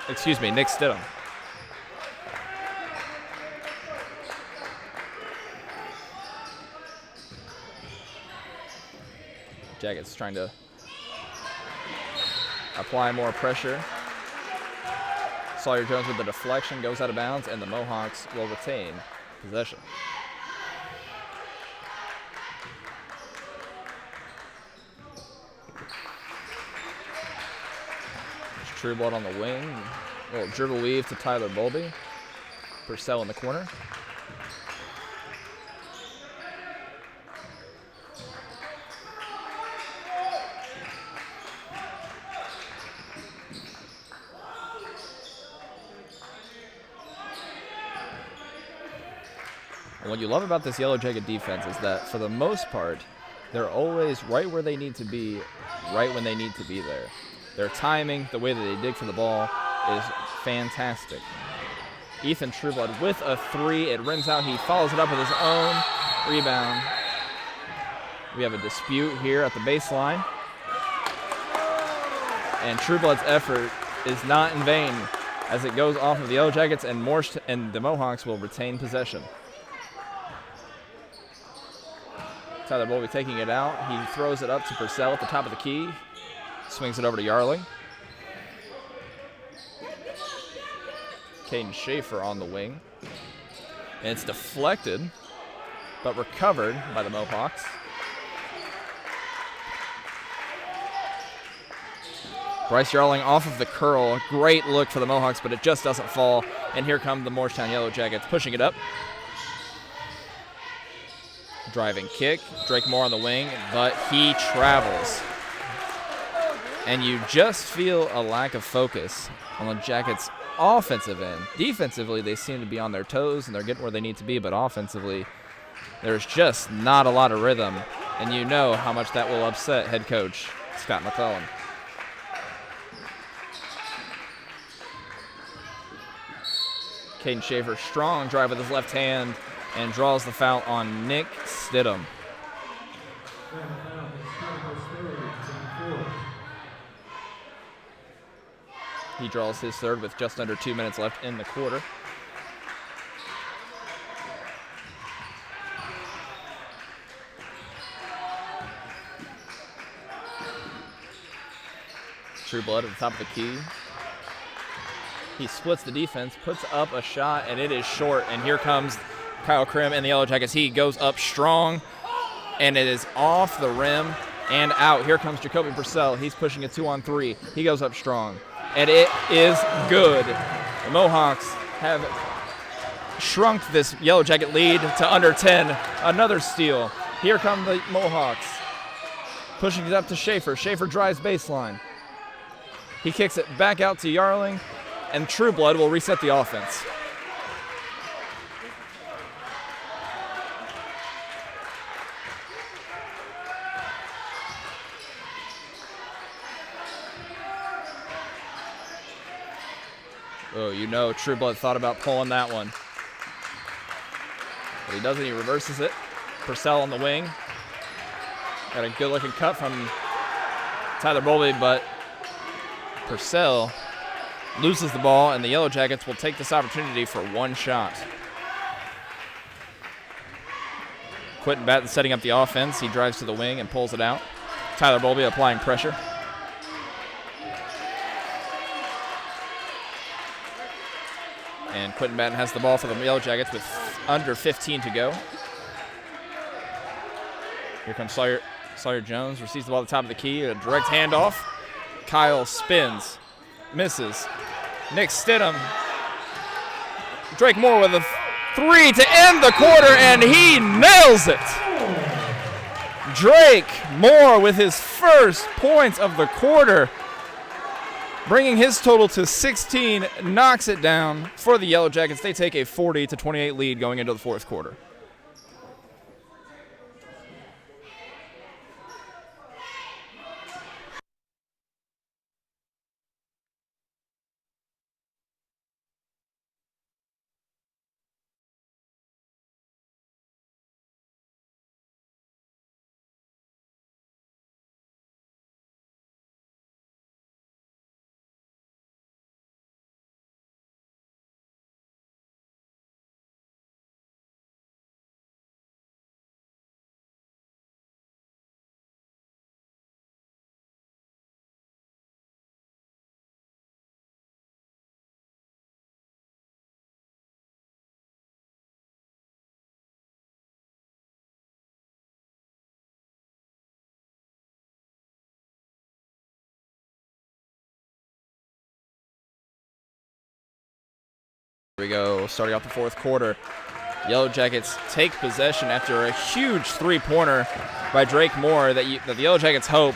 Excuse me, Nick Stidham. Jackets trying to apply more pressure. Sawyer Jones with the deflection goes out of bounds, and the Mohawks will retain possession. Trueblood on the wing. Little dribble weave to Tyler Bowlby. Purcell in the corner. And what you love about this Yellow Jacket defense is that, for the most part, they're always right where they need to be, right when they need to be there. Their timing, the way that they dig for the ball, is fantastic. Ethan Trueblood with a three. It rims out. He follows it up with his own rebound. We have a dispute here at the baseline. And Trueblood's effort is not in vain as it goes off of the Yellow Jackets, and the Mohawks will retain possession. Tyler Bowlby taking it out. He throws it up to Purcell at the top of the key. Swings it over to Yarling. Caden Schaefer on the wing. And it's deflected, but recovered by the Mohawks. Bryce Yarling off of the curl. Great look for the Mohawks, but it just doesn't fall. And here come the Morristown Yellow Jackets pushing it up. Driving kick. Drake Moore on the wing, but he travels. And you just feel a lack of focus on the Jackets' offensive end. Defensively, they seem to be on their toes, and they're getting where they need to be, but offensively, there's just not a lot of rhythm. And you know how much that will upset head coach Scott McClellan. Caden Schaefer, strong drive with his left hand, and draws the foul on Nick Stidham. He draws his third with just under 2 minutes left in the quarter. Trueblood at the top of the key. He splits the defense, puts up a shot, and it is short. And here comes Kyle Krim and the Yellow Jackets. He goes up strong, and it is off the rim and out. Here comes Jacoby Purcell. He's pushing a 2-on-3. He goes up strong, and it is good. The Mohawks have shrunk this Yellow Jacket lead to under 10. Another steal. Here come the Mohawks. Pushing it up to Schaefer. Schaefer drives baseline. He kicks it back out to Yarling, and Trueblood will reset the offense. Oh, you know Trueblood thought about pulling that one. But he doesn't. He reverses it. Purcell on the wing. Got a good-looking cut from Tyler Bowlby, but Purcell loses the ball, and the Yellow Jackets will take this opportunity for one shot. Quentin Batten setting up the offense. He drives to the wing and pulls it out. Tyler Bowlby applying pressure. And Quentin Batten has the ball for the Yellow Jackets with under 15 to go. Here comes Sawyer Jones, receives the ball at the top of the key, a direct handoff. Kyle spins, misses. Nick Stidham. Drake Moore with a three to end the quarter, and he nails it. Drake Moore with his first points of the quarter, bringing his total to 16, knocks it down for the Yellow Jackets. They take a 40-28 lead going into the fourth quarter. Here we go, starting off the fourth quarter. Yellow Jackets take possession after a huge three-pointer by Drake Moore that the Yellow Jackets hope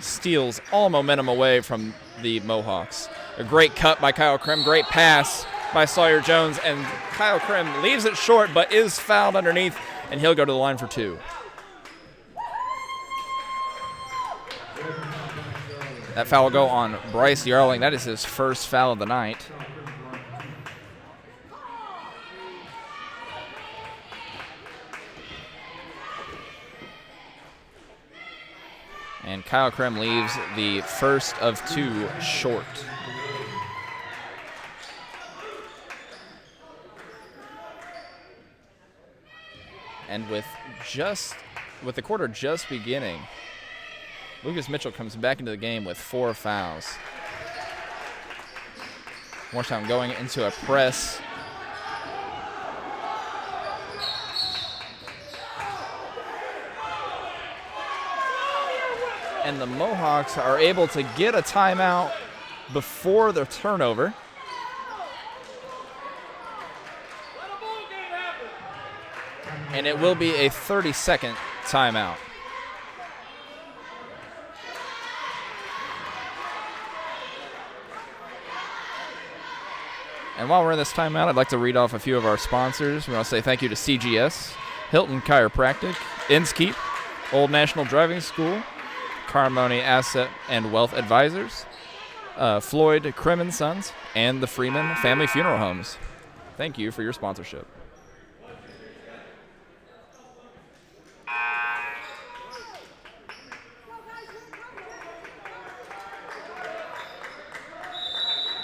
steals all momentum away from the Mohawks. A great cut by Kyle Krim, great pass by Sawyer Jones, and Kyle Krim leaves it short but is fouled underneath, and he'll go to the line for two. That foul will go on Bryce Yarling. That is his first foul of the night. And Kyle Krim leaves the first of two short. And with the quarter just beginning, Lucas Mitchell comes back into the game with 4 fouls. Morristown going into a press. And the Mohawks are able to get a timeout before the turnover. And it will be a 30-second timeout. And while we're in this timeout, I'd like to read off a few of our sponsors. We want to say thank you to CGS, Hilton Chiropractic, Inskeep, Old National Driving School, Carmoni Asset and Wealth Advisors, Floyd Krim & Sons, and the Freeman Family Funeral Homes. Thank you for your sponsorship.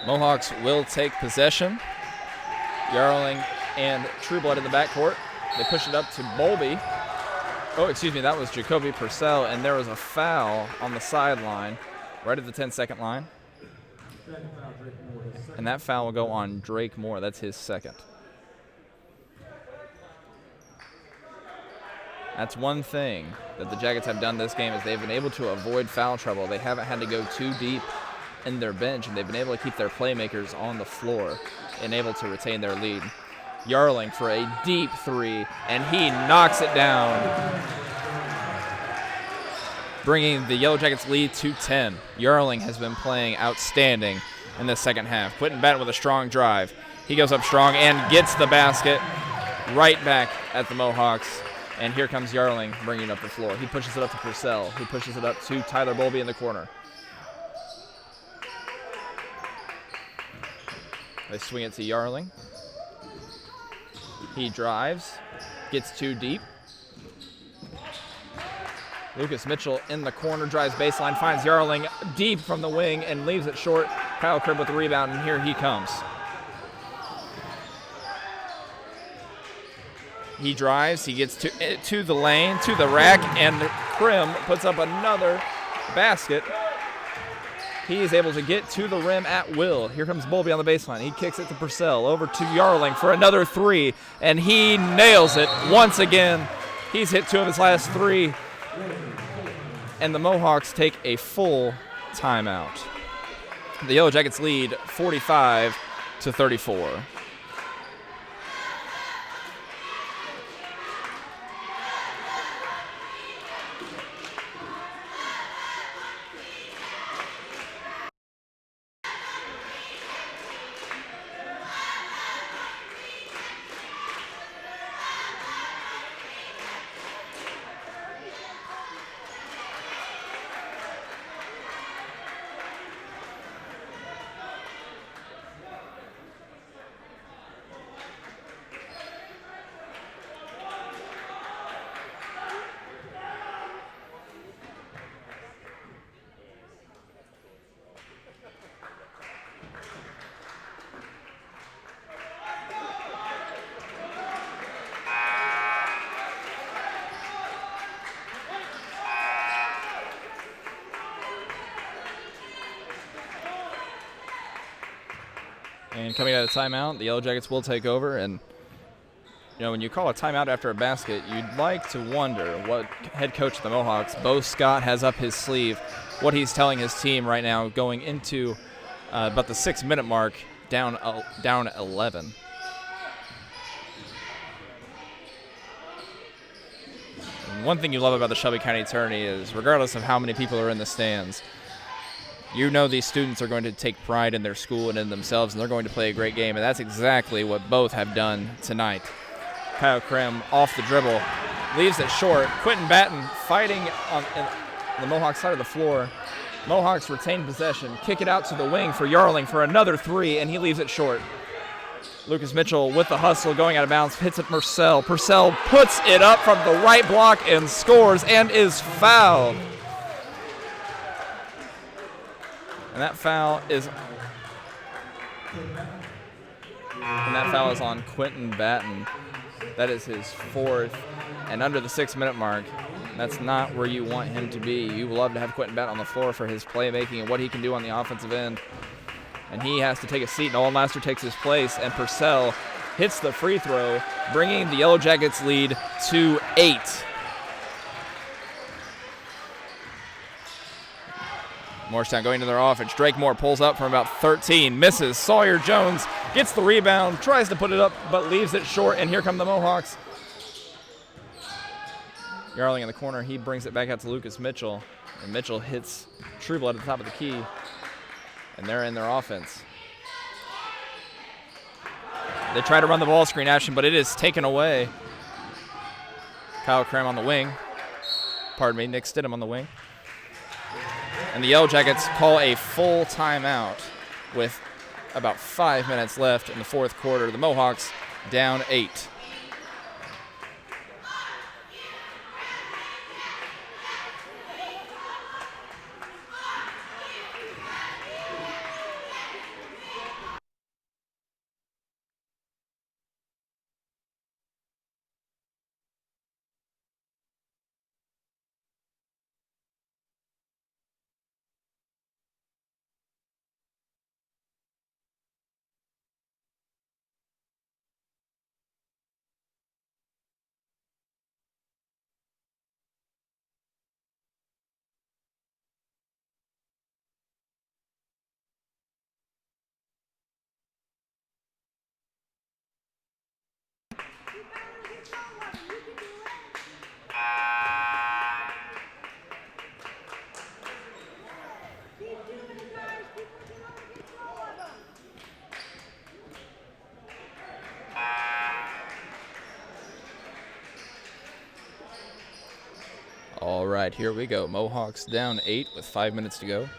Mohawks will take possession. Yarling and Trueblood in the backcourt. They push it up to Bowlby. Oh, excuse me, that was Jacoby Purcell, and there was a foul on the sideline right at the 10-second line. And that foul will go on Drake Moore. That's his second. That's one thing that the Jackets have done this game is they've been able to avoid foul trouble. They haven't had to go too deep in their bench, and they've been able to keep their playmakers on the floor and able to retain their lead. Yarling for a deep three, and he knocks it down, bringing the Yellow Jackets lead to 10. Yarling has been playing outstanding in the second half. Quentin Batten with a strong drive. He goes up strong and gets the basket right back at the Mohawks. And here comes Yarling bringing it up the floor. He pushes it up to Purcell, who pushes it up to Tyler Bowlby in the corner. They swing it to Yarling. He drives, gets too deep. Lucas Mitchell in the corner, drives baseline, finds Yarling deep from the wing and leaves it short. Kyle Cribb with the rebound, and here he comes. He drives, he gets to the lane, to the rack, and Krim puts up another basket. He is able to get to the rim at will. Here comes Bowlby on the baseline. He kicks it to Purcell, over to Yarling for another three, and he nails it once again. He's hit 2 of his last 3, and the Mohawks take a full timeout. The Yellow Jackets lead 45-34. And coming out of timeout, the Yellow Jackets will take over. And, you know, when you call a timeout after a basket, you'd like to wonder what head coach of the Mohawks, Bo Scott, has up his sleeve, what he's telling his team right now going into about the 6-minute mark, down 11. And one thing you love about the Shelby County Tourney is, regardless of how many people are in the stands, you know these students are going to take pride in their school and in themselves, and they're going to play a great game, and that's exactly what both have done tonight. Kyle Krim off the dribble, leaves it short. Quentin Batten fighting on the Mohawk side of the floor. Mohawks retain possession, kick it out to the wing for Yarling for another 3, and he leaves it short. Lucas Mitchell with the hustle, going out of bounds, hits it Purcell. Purcell puts it up from the right block and scores, and is fouled. And that foul is on Quentin Batten. That is his 4th, and under the 6-minute mark, that's not where you want him to be. You love to have Quentin Batten on the floor for his playmaking and what he can do on the offensive end. And he has to take a seat, and Owen Laster takes his place, and Purcell hits the free throw, bringing the Yellow Jackets lead to 8. Morristown going to their offense. Drake Moore pulls up from about 13, misses. Sawyer Jones gets the rebound, tries to put it up, but leaves it short, and here come the Mohawks. Yarling in the corner, he brings it back out to Lucas Mitchell, and Mitchell hits Trueblood at the top of the key, and they're in their offense. They try to run the ball screen action, but it is taken away. Kyle Cram on the wing. Pardon me, Nick Stidham on the wing. And the Yellow Jackets call a full timeout with about 5 minutes left in the 4th quarter. The Mohawks down 8. right, here we go. Mohawks down 8 with 5 minutes to go.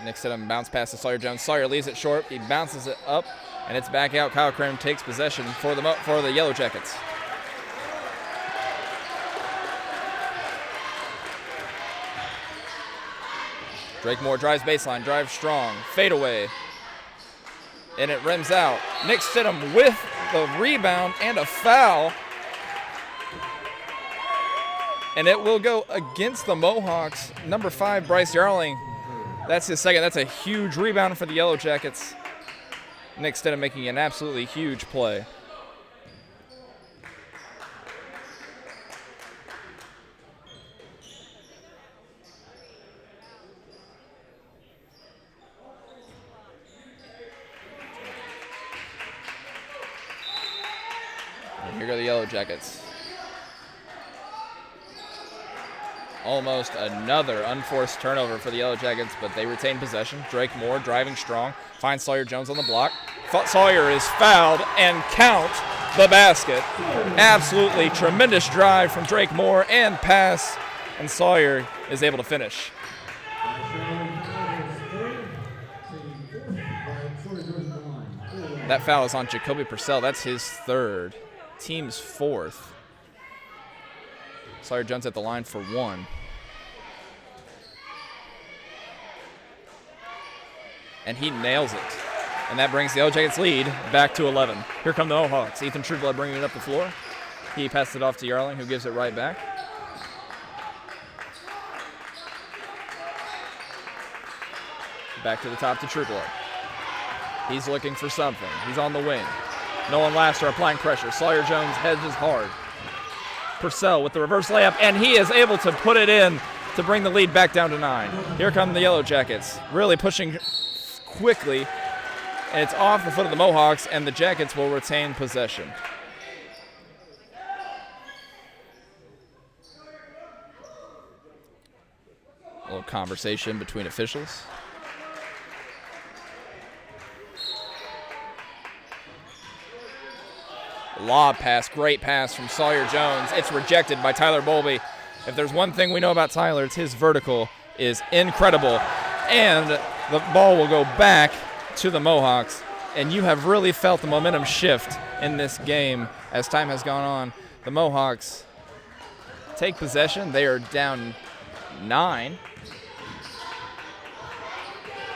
Next to him, bounce pass to Sawyer Jones. Sawyer leaves it short. He bounces it up, and it's back out. Kyle Krim takes possession for the Yellow Jackets. Drake Moore drives baseline, drives strong, fade away, and it rims out. Nick Stidham with the rebound and a foul, and it will go against the Mohawks. Number 5, Bryce Yarling. That's his second. That's a huge rebound for the Yellow Jackets. Nick Stidham making an absolutely huge play. And here go the Yellow Jackets. Almost another unforced turnover for the Yellow Jackets, but they retain possession. Drake Moore driving strong, finds Sawyer Jones on the block. Sawyer is fouled and count the basket. Absolutely tremendous drive from Drake Moore and pass, and Sawyer is able to finish. That foul is on Jacoby Purcell. That's his third, team's fourth. Sawyer Jones at the line for 1. And he nails it. And that brings the Yellow Jackets lead back to 11. Here come the Mohawks. Ethan Trueblood bringing it up the floor. He passes it off to Yarling, who gives it right back. Back to the top to Trueblood. He's looking for something. He's on the wing. Nolan Laster applying pressure. Sawyer Jones hedges hard. Purcell with the reverse layup, and he is able to put it in to bring the lead back down to 9. Here come the Yellow Jackets, really pushing quickly, and it's off the foot of the Mohawks, and the Jackets will retain possession. A little conversation between officials. Lob pass, great pass from Sawyer Jones. It's rejected by Tyler Bowlby. If there's one thing we know about Tyler, it's his vertical is incredible. And the ball will go back to the Mohawks. And you have really felt the momentum shift in this game as time has gone on. The Mohawks take possession. They are down 9.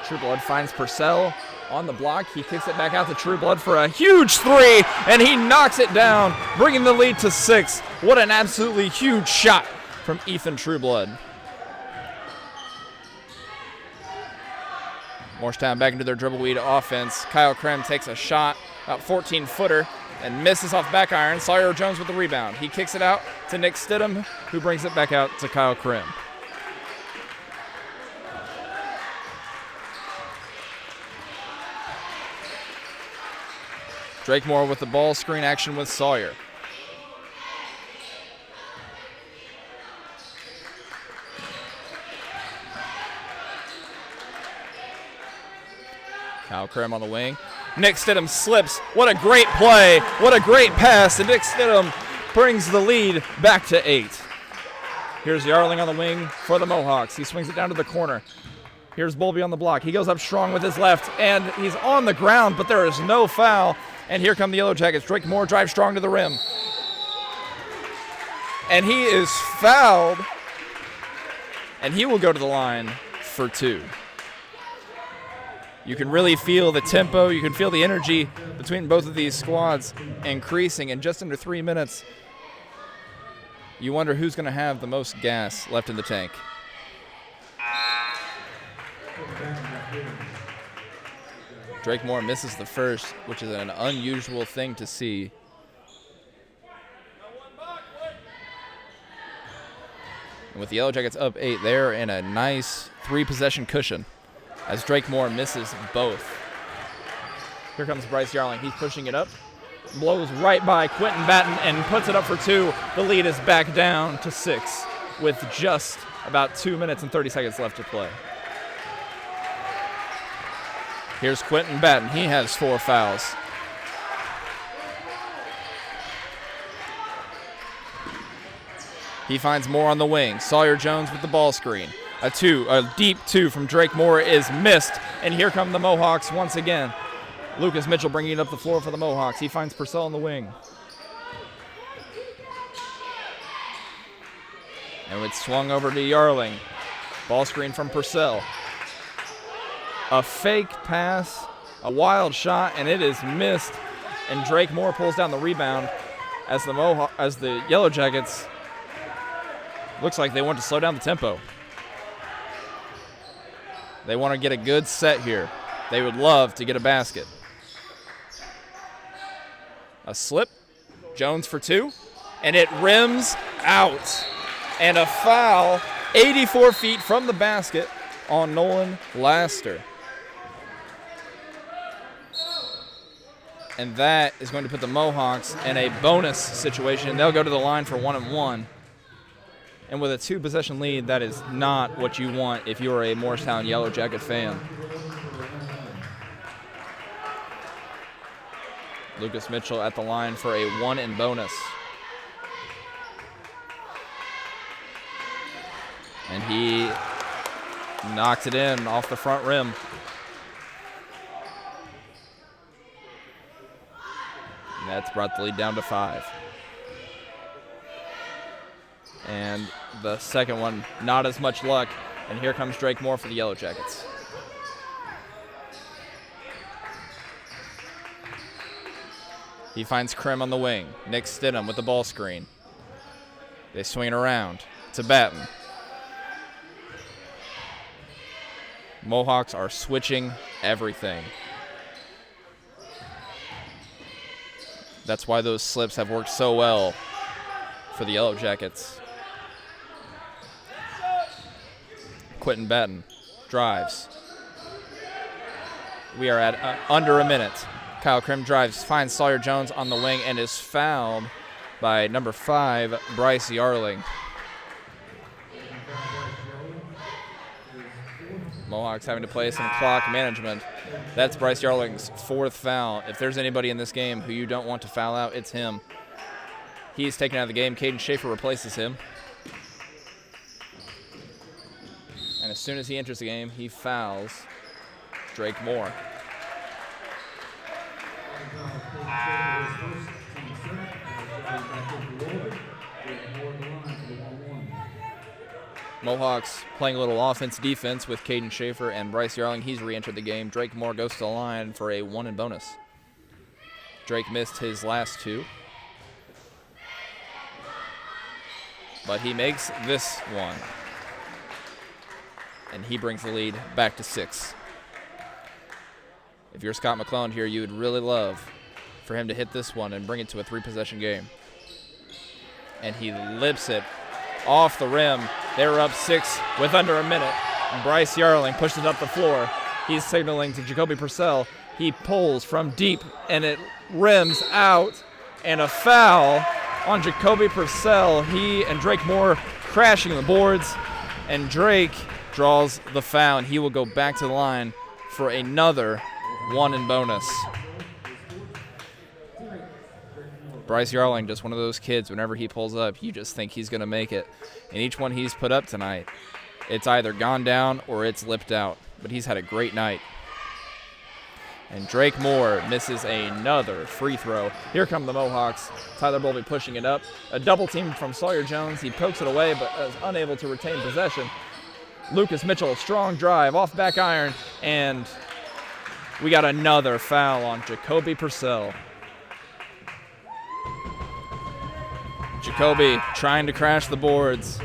Trueblood finds Purcell on the block. He kicks it back out to Trueblood for a huge 3, and he knocks it down, bringing the lead to 6. What an absolutely huge shot from Ethan Trueblood. Morristown back into their dribble weed offense. Kyle Krim takes a shot, about 14-footer, and misses off back iron. Sawyer Jones with the rebound. He kicks it out to Nick Stidham, who brings it back out to Kyle Krim. Drake Moore with the ball screen action with Sawyer. Kyle Krim on the wing. Nick Stidham slips. What a great play. What a great pass. And Nick Stidham brings the lead back to 8. Here's Yarling on the wing for the Mohawks. He swings it down to the corner. Here's Bowlby on the block. He goes up strong with his left, and he's on the ground, but there is no foul. And here come the Yellow Jackets. Drake Moore drives strong to the rim. And he is fouled. And he will go to the line for 2. You can really feel the tempo. You can feel the energy between both of these squads increasing. In just under 3 minutes, you wonder who's going to have the most gas left in the tank. Drake Moore misses the first, which is an unusual thing to see. And with the Yellow Jackets up 8, they're in a nice 3-possession cushion as Drake Moore misses both. Here comes Bryce Yarling. He's pushing it up, blows right by Quentin Batten and puts it up for 2. The lead is back down to 6 with just about 2 minutes and 30 seconds left to play. Here's Quentin Batten. He has 4 fouls. He finds Moore on the wing. Sawyer Jones with the ball screen. A deep two from Drake Moore is missed, and here come the Mohawks once again. Lucas Mitchell bringing it up the floor for the Mohawks. He finds Purcell on the wing. And it's swung over to Yarling. Ball screen from Purcell. A fake pass, a wild shot, and it is missed. And Drake Moore pulls down the rebound as the Yellow Jackets looks like they want to slow down the tempo. They want to get a good set here. They would love to get a basket. A slip, Jones for two, and it rims out. And a foul 84 feet from the basket on Nolan Laster. And that is going to put the Mohawks in a bonus situation. They'll go to the line for 1-and-1. And with a two-possession lead, that is not what you want if you're a Morristown Yellow Jacket fan. Lucas Mitchell at the line for a 1-and-bonus. And he knocks it in off the front rim. And that's brought the lead down to 5. And the second one, not as much luck. And here comes Drake Moore for the Yellow Jackets. He finds Krim on the wing. Nick Stidham with the ball screen. They swing it around to Batten. Mohawks are switching everything. That's why those slips have worked so well for the Yellow Jackets. Quentin Batten drives. We are at under a minute. Kyle Krim drives, finds Sawyer Jones on the wing, and is fouled by number 5, Bryce Yarling. Mohawks having to play some clock management. That's Bryce Yarling's 4th foul. If there's anybody in this game who you don't want to foul out, it's him. He's taken out of the game. Caden Schaefer replaces him. And as soon as he enters the game, he fouls Drake Moore. Mohawks playing a little offense-defense with Caden Schaefer and Bryce Yarling. He's re-entered the game. Drake Moore goes to the line for a 1-and-bonus. Drake missed his last 2. But he makes this one. And he brings the lead back to 6. If you're Scott McClelland here, you would really love for him to hit this one and bring it to a 3-possession game. And he lips it off the rim. They were up 6 with under a minute. And Bryce Yarling pushes it up the floor. He's signaling to Jacoby Purcell. He pulls from deep, and it rims out. And a foul on Jacoby Purcell. He and Drake Moore crashing the boards. And Drake draws the foul, and he will go back to the line for another 1-and-bonus. Bryce Yarling, just one of those kids, whenever he pulls up, you just think he's going to make it. And each one he's put up tonight, it's either gone down or it's lipped out. But he's had a great night. And Drake Moore misses another free throw. Here come the Mohawks. Tyler Bowlby pushing it up. A double team from Sawyer Jones. He pokes it away but is unable to retain possession. Lucas Mitchell, strong drive off back iron. And we got another foul on Jacoby Purcell. Jacoby trying to crash the boards.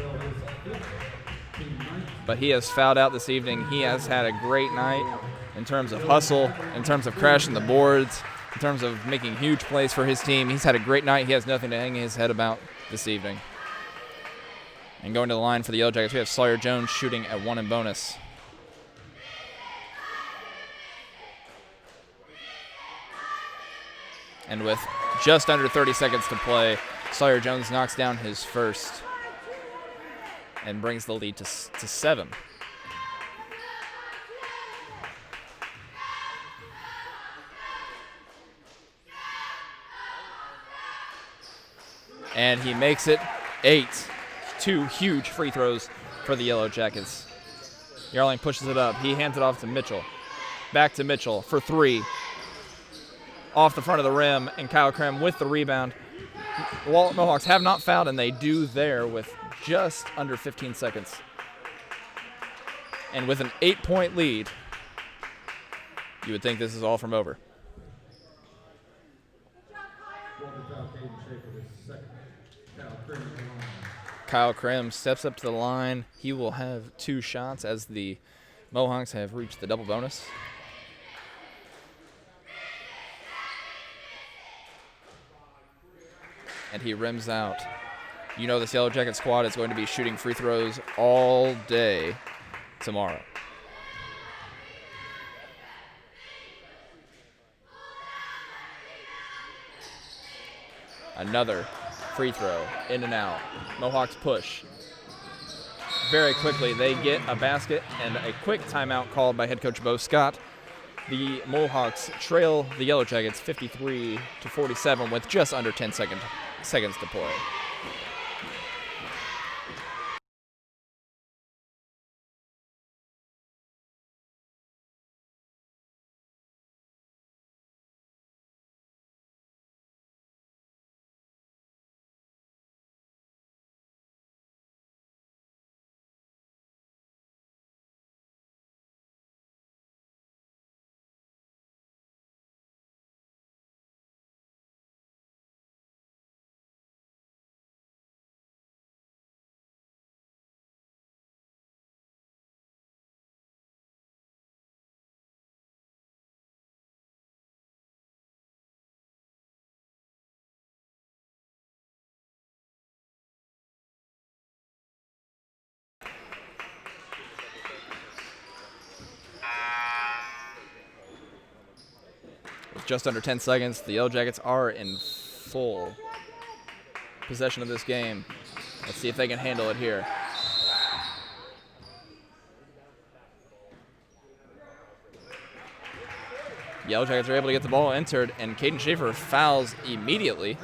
But he has fouled out this evening. He has had a great night in terms of hustle, in terms of crashing the boards, in terms of making huge plays for his team. He's had a great night. He has nothing to hang his head about this evening. And going to the line for the Yellow Jackets, we have Sawyer Jones shooting at 1-and-bonus. And with just under 30 seconds to play, Sawyer Jones knocks down his first and brings the lead to 7. And he makes it 8. 2 huge free throws for the Yellow Jackets. Yarling pushes it up. He hands it off to Mitchell. Back to Mitchell for 3. Off the front of the rim, and Kyle Krim with the rebound. The Mohawks have not fouled, and they do there with just under 15 seconds. And with an 8-point lead, you would think this is all from over. Kyle Krim steps up to the line. He will have 2 shots as the Mohawks have reached the double bonus. And he rims out. You know this Yellow Jacket squad is going to be shooting free throws all day tomorrow. Another free throw, in and out. Mohawks push. Very quickly, they get a basket and a quick timeout called by head coach Bo Scott. The Mohawks trail the Yellow Jackets 53-47 with just under 10 seconds to play. With just under 10 seconds, the Yellow Jackets are in full possession of this game. Let's see if they can handle it here. Yellow Jackets are able to get the ball entered, and Caden Schaefer fouls immediately.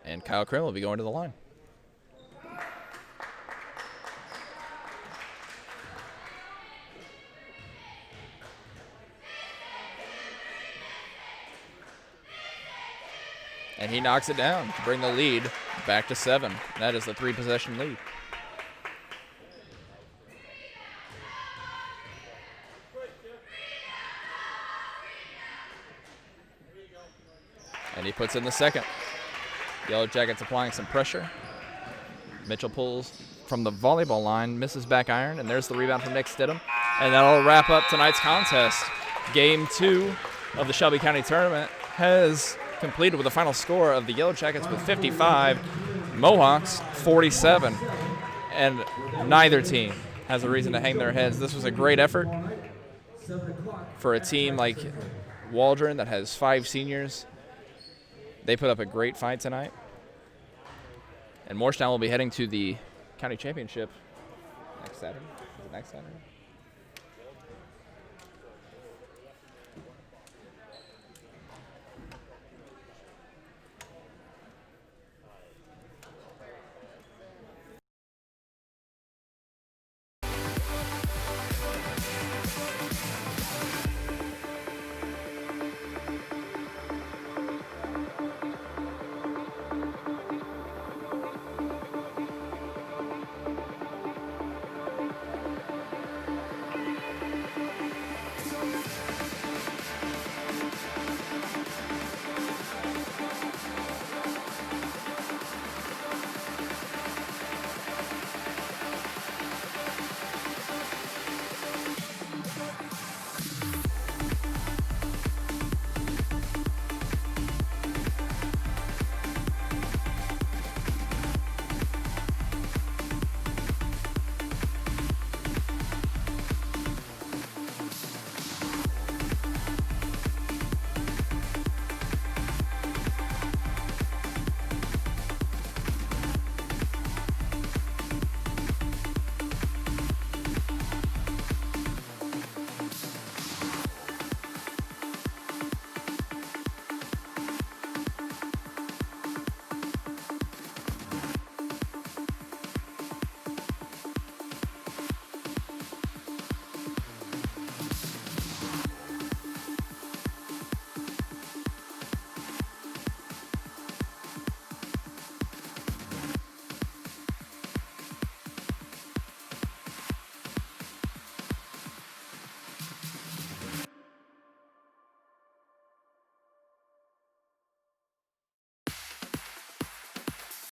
And Kyle Krim will be going to the line. And he knocks it down to bring the lead back to 7. That is the 3-possession lead. And he puts in the second. Yellow Jackets applying some pressure. Mitchell pulls from the volleyball line, misses back iron, and there's the rebound from Nick Stidham. And that'll wrap up tonight's contest. Game 2 of the Shelby County Tournament has completed with a final score of the Yellow Jackets with 55, Mohawks 47, and neither team has a reason to hang their heads. This was a great effort for a team like Waldron that has 5 seniors. They put up a great fight tonight. And Morristown will be heading to the county championship next Saturday. Is it next Saturday?